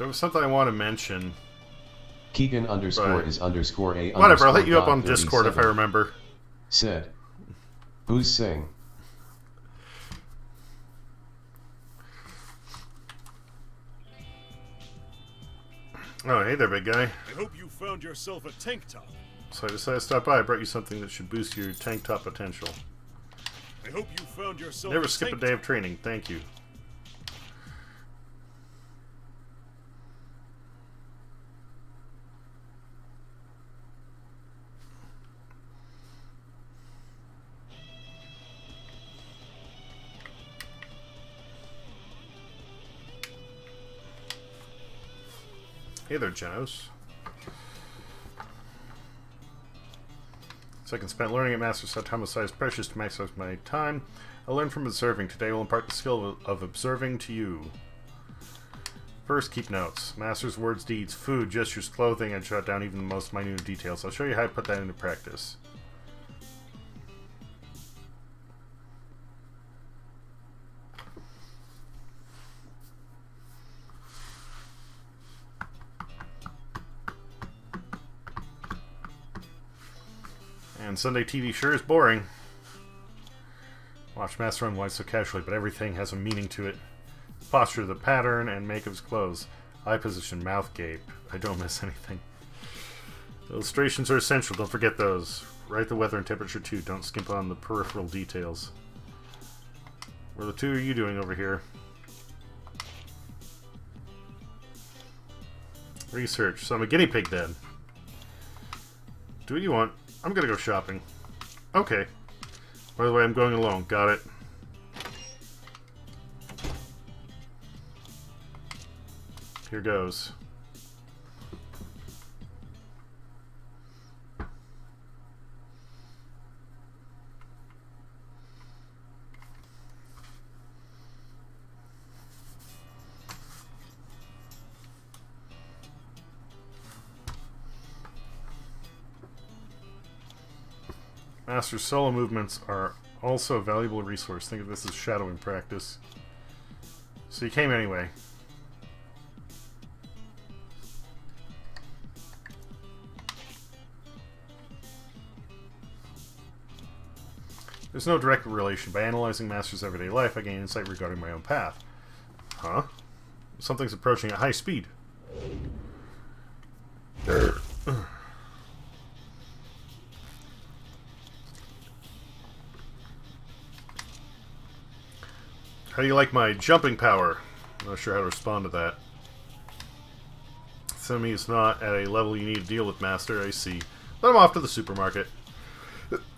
was something I want to mention. Keegan underscore Right. is underscore a Whatever, I'll underscore hit you up on God Discord if I 37. remember. Said, who's sing? Oh, hey there, big guy. I hope you found yourself a tank top. So I decided to stop by. I brought you something that should boost your tank top potential. I hope you found yourself Never a skip a tank day of training. Thank you. Hey there, Genos. Second spent learning at Master set time aside is precious to maximize my time. I learned from observing. Today will impart the skill of observing to you. First, keep notes. Master's words, deeds, food, gestures, clothing, and jot down even the most minute details. I'll show you how to put that into practice. And Sunday TV sure is boring. Watch Master unwind so casually, but everything has a meaning to it. Posture, the pattern, and make of his clothes. Eye position, mouth gape. I don't miss anything. Illustrations are essential, don't forget those. Write the weather and temperature too, don't skimp on the peripheral details. What the two are you doing over here? Research. So I'm a guinea pig then. Do what you want. I'm gonna go shopping. Okay. By the way, I'm going alone. Got it. Here goes. Master's solo movements are also a valuable resource. Think of this as shadowing practice. So you came anyway. There's no direct relation. By analyzing Master's everyday life, I gain insight regarding my own path. Huh? Something's approaching at high speed. How do you like my jumping power? I'm not sure how to respond to that. Semi is not at a level you need to deal with, Master. I see. But I'm off to the supermarket.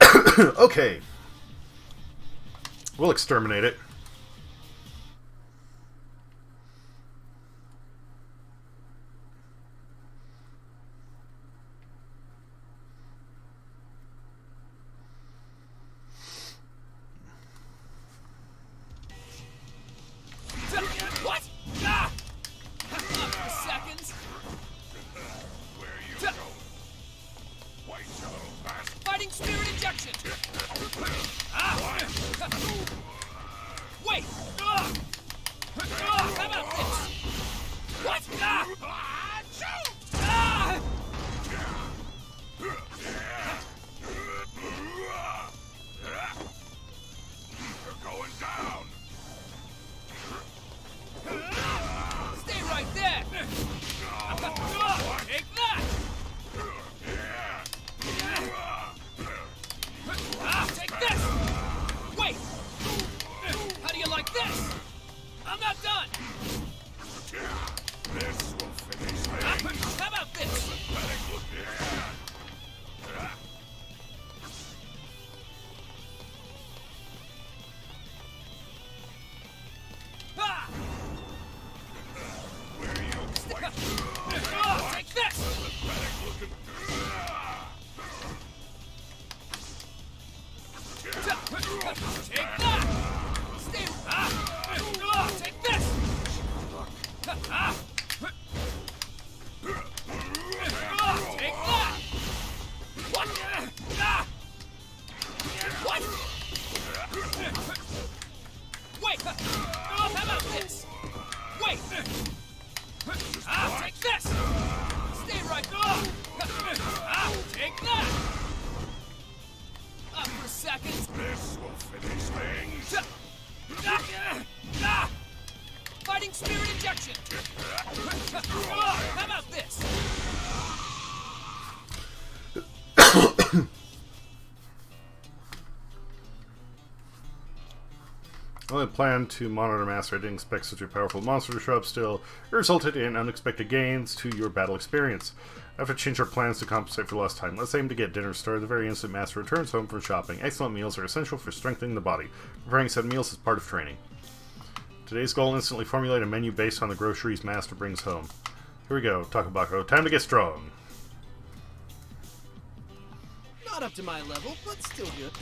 Okay. We'll exterminate it. injection! Wait! How about this? What? You're going down. Stay right there! Take that! Take this! Wait! How do you like this? I'm not done! This will finish things. How about this? Ah! Where you quite Take this! looking. Take that! Stay. Take this! Take that! What? What? Wait! How about this? Wait! Take this! Stay right there! Take that! For a second. This will finish things. Fighting spirit injection! How about this? I only planned to monitor Master. I didn't expect such a powerful monster to show up still. It resulted in unexpected gains to your battle experience. I have to change our plans to compensate for lost time. Let's aim to get dinner started the very instant Master returns home from shopping. Excellent meals are essential for strengthening the body. Preparing said meals is part of training. Today's goal: instantly formulate a menu based on the groceries Master brings home. Here we go, Takabako. Time to get strong. Not up to my level, but still good.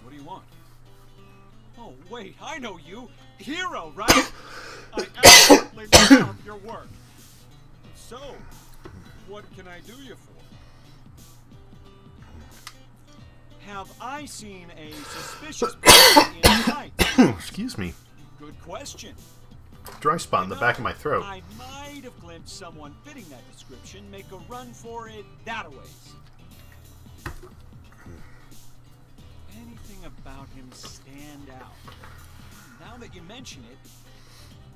What do you want? Oh, wait, I know you. Hero, right? I absolutely love your work. So, what can I do you for? Have I seen a suspicious person in the night? Excuse me. Good question. Dry spot in the back of my throat. I might have glimpsed someone fitting that description make a run for it that-a-ways. Anything about him stand out? Now that you mention it,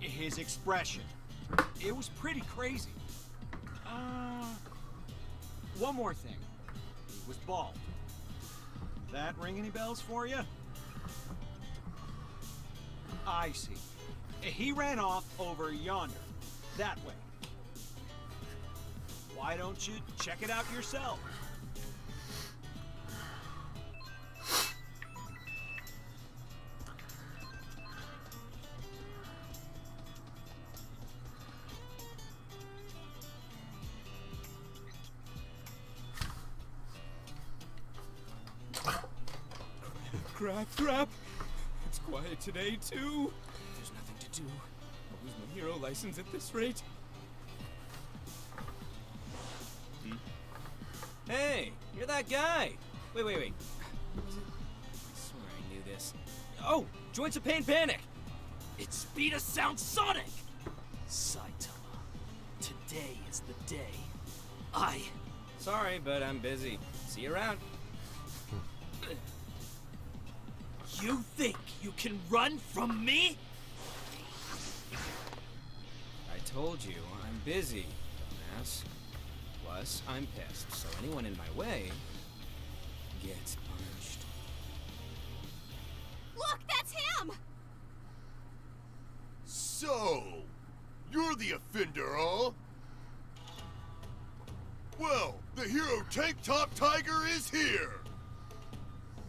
his expression. It was pretty crazy. One more thing. He was bald. That ring any bells for you? I see. He ran off over yonder. That way. Why don't you check it out yourself? Crap. It's quiet today, too. There's nothing to do. I'll lose my hero license at this rate. Hey, you're that guy. Wait. I swear I knew this. Oh, join Japan Panic. It's Speed of Sound Sonic! Saitama, today is the day. Sorry, but I'm busy. See you around. You think you can run from me? told you, I'm busy, dumbass. Plus, I'm pissed, so anyone in my way gets punched. Look, that's him! So, you're the offender, huh? Well, the hero Tank Top Tiger is here!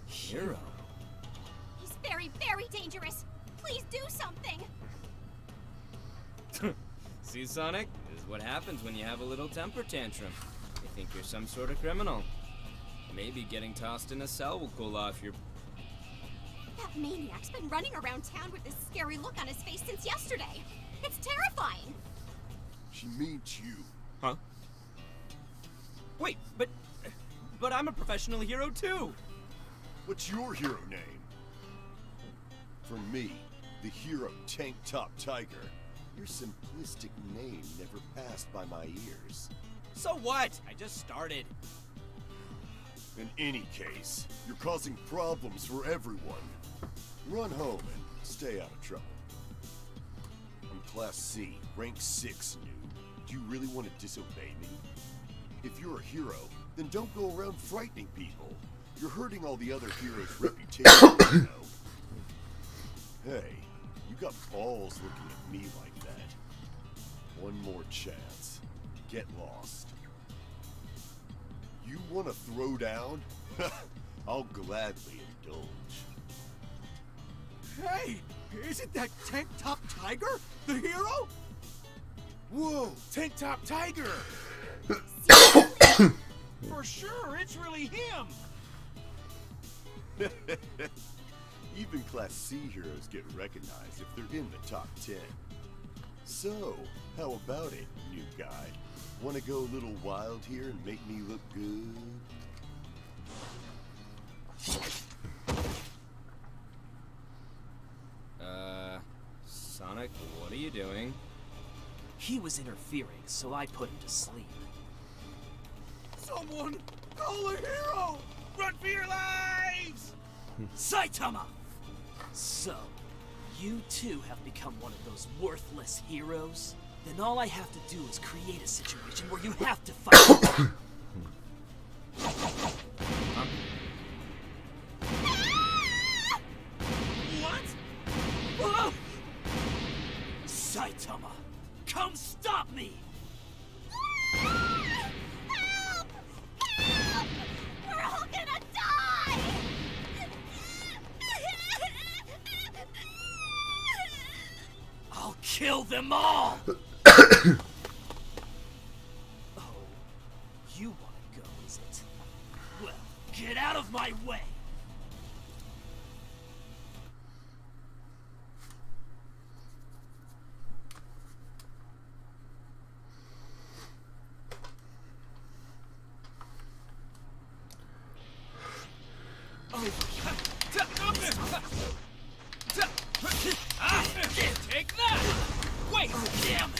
Hero? He's very, very dangerous. Please do something. See, Sonic? This is what happens when you have a little temper tantrum. You think you're some sort of criminal. Maybe getting tossed in a cell will cool off your... That maniac's been running around town with this scary look on his face since yesterday. It's terrifying. She means you. Huh? Wait, but I'm a professional hero too! What's your hero name? For me, the hero Tank Top Tiger, your simplistic name never passed by my ears. So what? I just started. In any case, you're causing problems for everyone. Run home and stay out of trouble. I'm Class C, rank 6 noob. Do you really want to disobey me? If you're a hero, then don't go around frightening people. You're hurting all the other heroes' reputation, you know. Hey, you got balls looking at me like that. One more chance. Get lost. You want to throw down? I'll gladly indulge. Hey! Isn't that Tank Top Tiger? The hero? Whoa! Tank Top Tiger! For sure, it's really him! Even Class C heroes get recognized if they're in the top 10. So, how about it, new guy? Want to go a little wild here and make me look good? Sonic, what are you doing? He was interfering, so I put him to sleep. Someone call a hero! Run for your lives! Saitama! So, you too have become one of those worthless heroes? Then all I have to do is create a situation where you have to fight. What? Whoa! Saitama, come stop me! Help! Help! We're all gonna die! I'll kill them all! Oh, you want to go, is it? Well, get out of my way! Take that! Wait! Damn!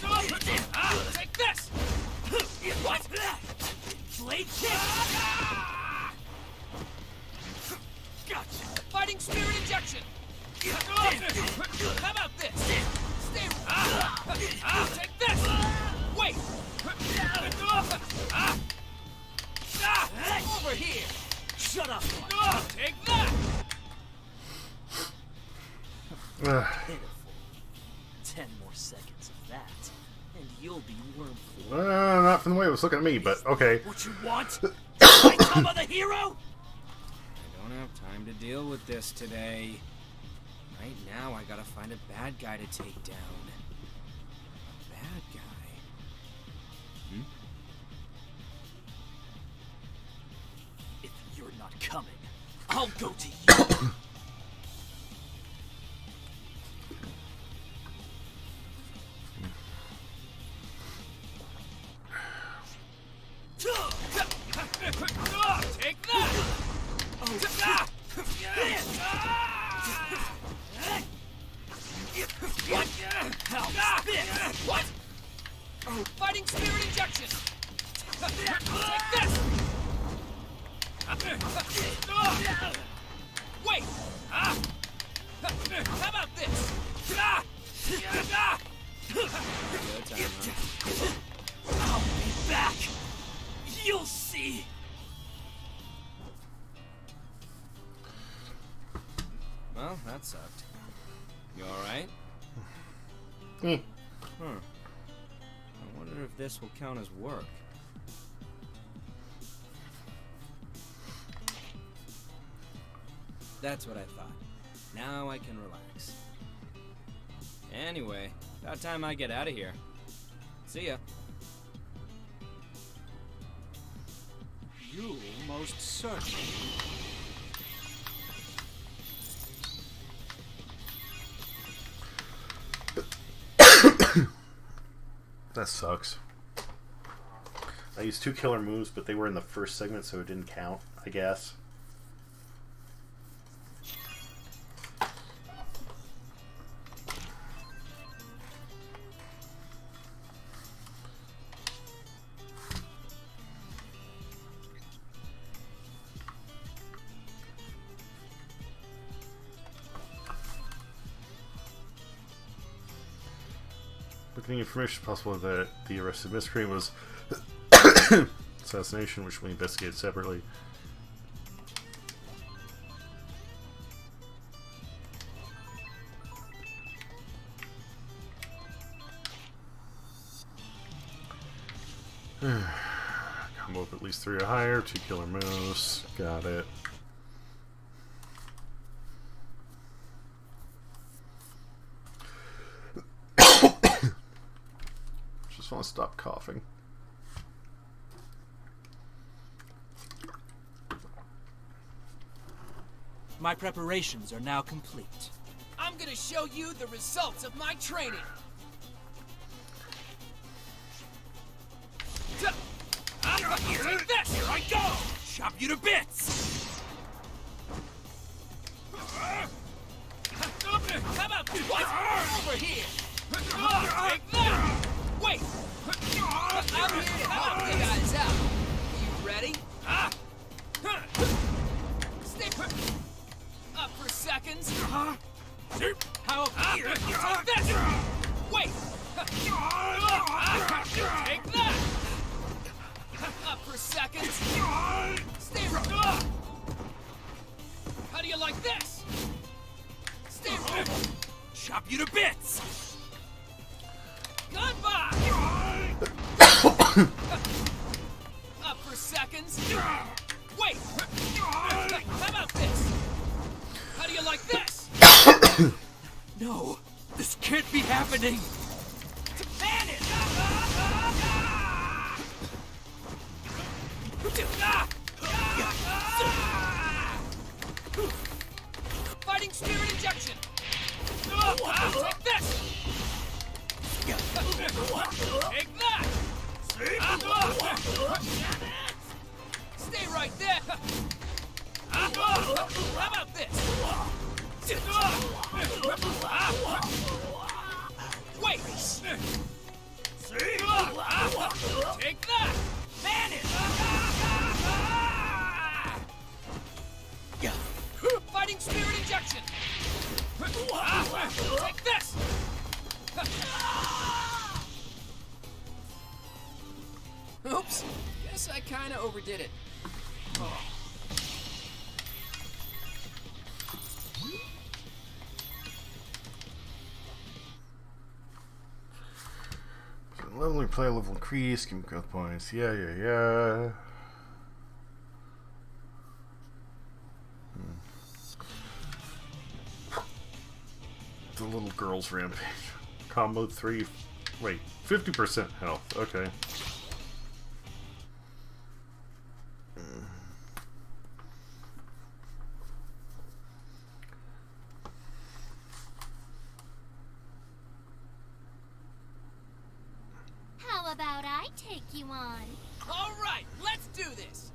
Take this! What? Blade kick! Gotcha! Fighting spirit injection! How about this? Stay. Take this! Wait! Over here! Shut up! Take that! Pitiful. 10 more seconds of that, and you'll be wormful. Not from the way it was looking at me, but okay. What you want? Saitama the hero? I don't have time to deal with this today. Right now, I gotta find a bad guy to take down. A bad guy? If you're not coming, I'll go to you. Take that! What? Fighting spirit injection! Take this! Wait! How about this? Good time, huh? I'll be back! You'll see! Well, that sucked. You alright? Hmm. I wonder if this will count as work. That's what I thought. Now I can relax. Anyway, about time I get out of here. See ya. You most certainly. That sucks. I used 2 killer moves, but they were in the first segment, so it didn't count, I guess. Looking at information, possible that the arrested miscreant was assassination, which we investigated separately. Combo up at least 3 or higher, 2 killer moves, got it. Just want to stop coughing. My preparations are now complete. I'm gonna show you the results of my training. Take this! Here I go! Chop you to bits! How about this? What? Over here! Take that! Wait! I'm here to help you guys out. You ready? Stay up for seconds. How about you take this? Wait! Take that! Up for seconds. Stay right. How do you like this? Stay right. Chop you to bits. Goodbye. Up for seconds. Wait. How about this? How do you like this? No, this can't be happening! Man it! Fighting spirit injection! Take this! Take that! Stay right there! How about this? Wait! Take that! Man it! Fighting spirit injection! Take this! Oops. Guess I kinda overdid it. Level your player level increase, give me growth points. Yeah. The little girl's rampage. Combo 3. Wait, 50% health. Okay. How about I take you on? All right, let's do this.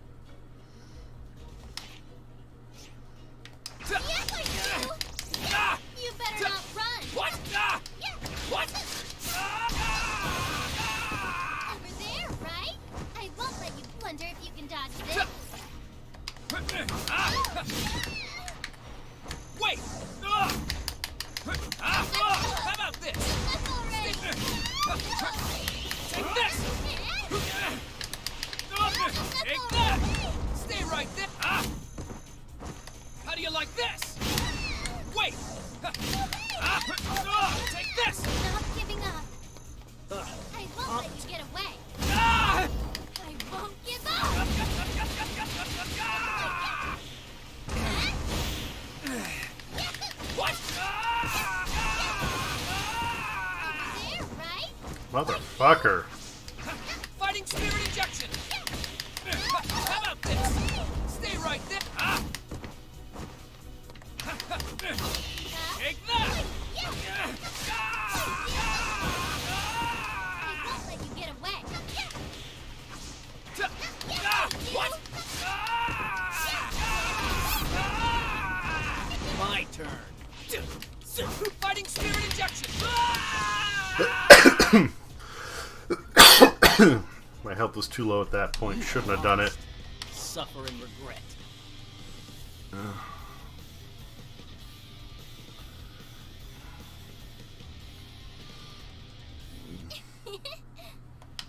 Yes, I do! You better not run! What? Yeah. What? Over there, right? I won't let you blunder if you can dodge this. Wait! How about this? Already. Motherfucker. Fighting spirit injection! How about this? Stay right there! Take that! I won't let you get away. What? My turn. Fighting spirit injection! My health was too low at that point. Shouldn't have done it. Suffer and regret.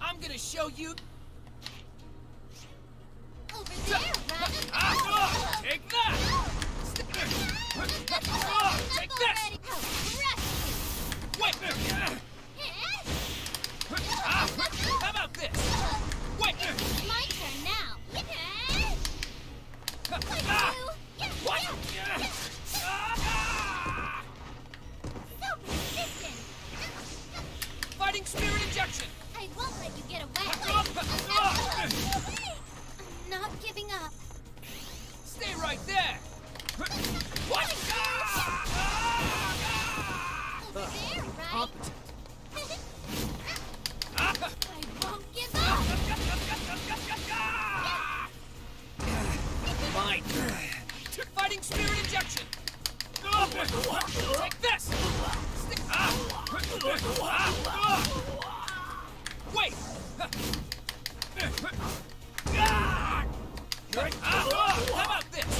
I'm gonna show you. Over there, right? Take that! Take this! Wait! How about this? Wait! My turn now. What? So persistent. Fighting spirit injection! I won't let you get away. I'm not giving up. Stay right there! What? Over there, right? Competent. I won't give up. My turn. Fighting spirit injection! Take this! Wait! How about this?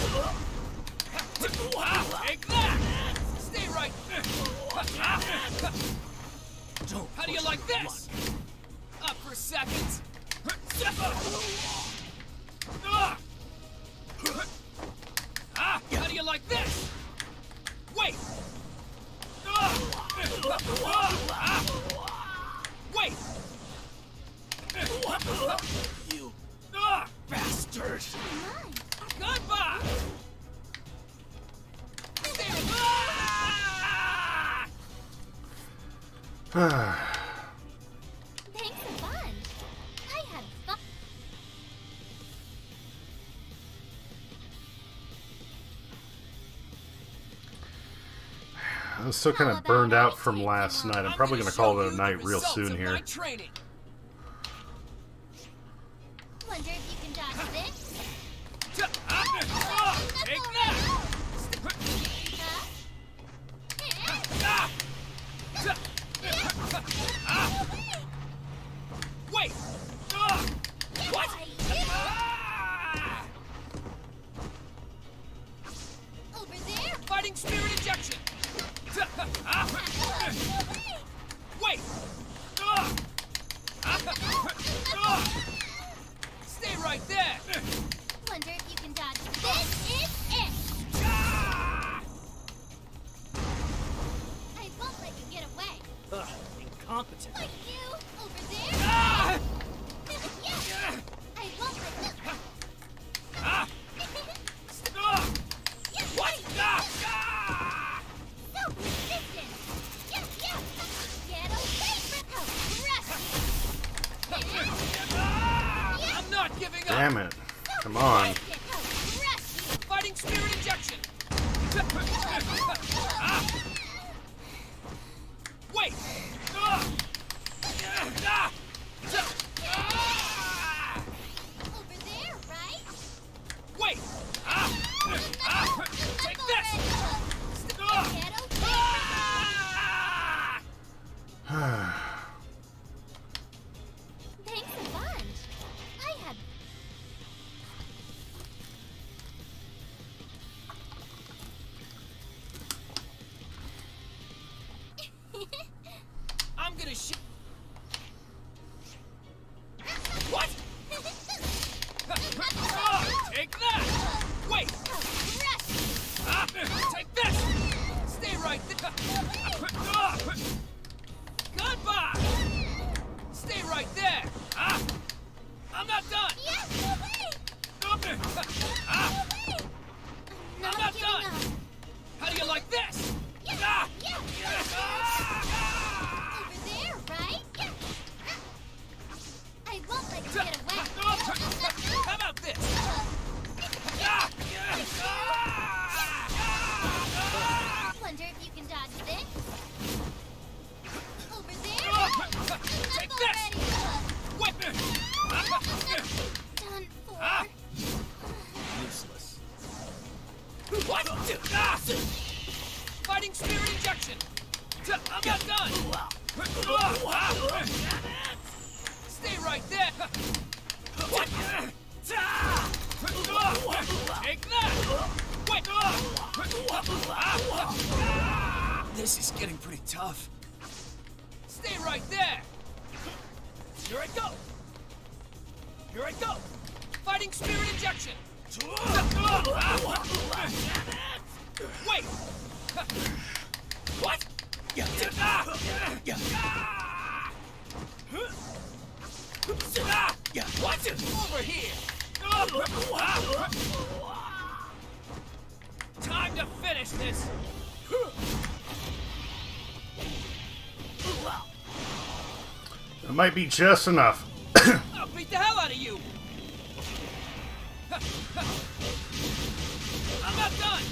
Take that! Stay right. How do you like this? Up for seconds. How do you like this? Wait. Wait. You bastard. Goodbye. Thanks for fun. I had fun. I'm still kind of burned out from last night. I'm probably going to call it a night real soon here. Training. Wonder if you can dodge this. Take that! Wait! What? Over there. Fighting spirit injection! Wait! Stay right there! Wonder if you can dodge this. Is it? I won't let you get away. Incompetent. Like you. Over there. Yes. I won't let you. What? So persistent. Yes. Get away from I'm not giving up! Damn it. Come on. Fighting spirit injection! Wait! Over there, right? Wait! Take this! Get away. Thanks a bunch. I had Here I go! Fighting spirit injection! Wait! What? What? Over here! Time to finish this! That might be just enough. I'll beat the hell out of you! I'm not done!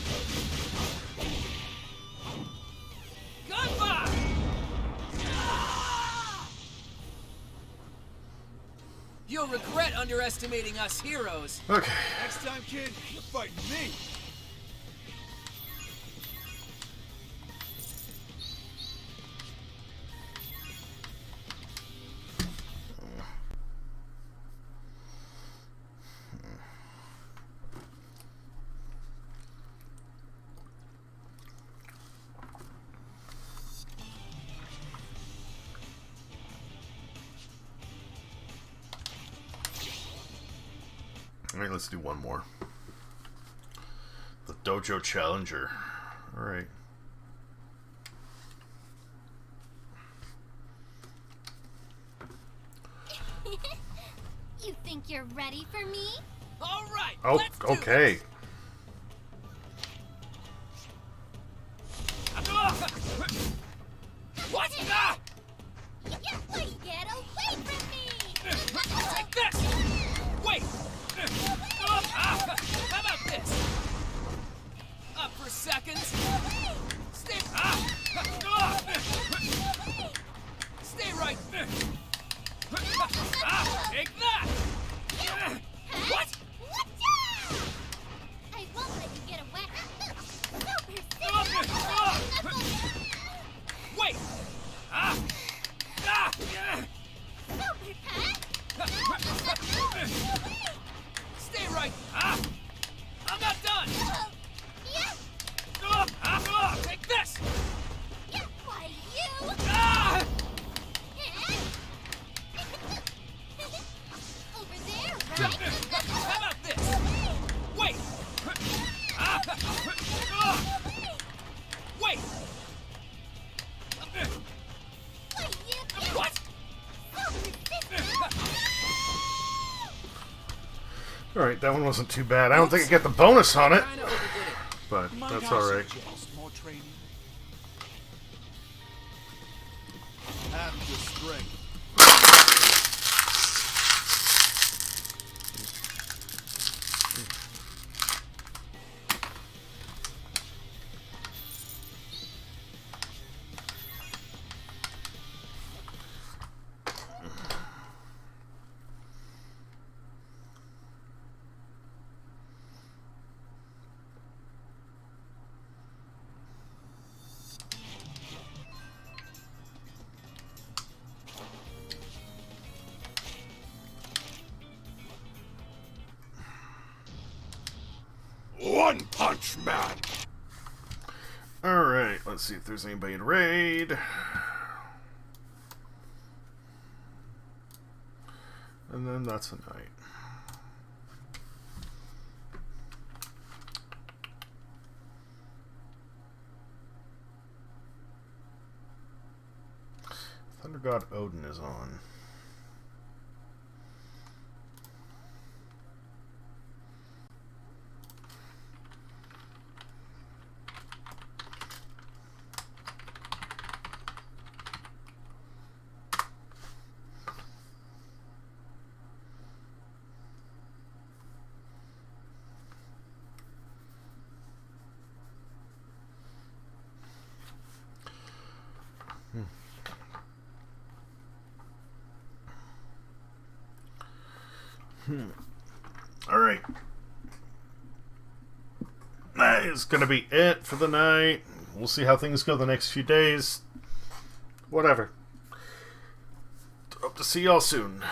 Goodbye! You'll regret underestimating us heroes. Okay. Next time, kid, you're fighting me. Alright, let's do one more. The Dojo Challenger. Alright. You think you're ready for me? All right. Oh, let's do okay. this. What? Get away from me! Take this! Wait! How about this? Up for seconds. Stay. Stay right. Take that! What? I won't let you get away. Wait! Stay right. I'm not done. Take this. Why, you? Over there, right? How about this? Wait. Wait. What? Alright, that one wasn't too bad. I don't think I get the bonus on it, Kinda overdid it. but Might that's I alright. suggest more training? Have the strength. One Punch Man! Alright, let's see if there's anybody in raid. And then that's a night. Thunder God Odin is on. Alright. That is going to be it for the night. We'll see how things go the next few days. Whatever. Hope to see y'all soon.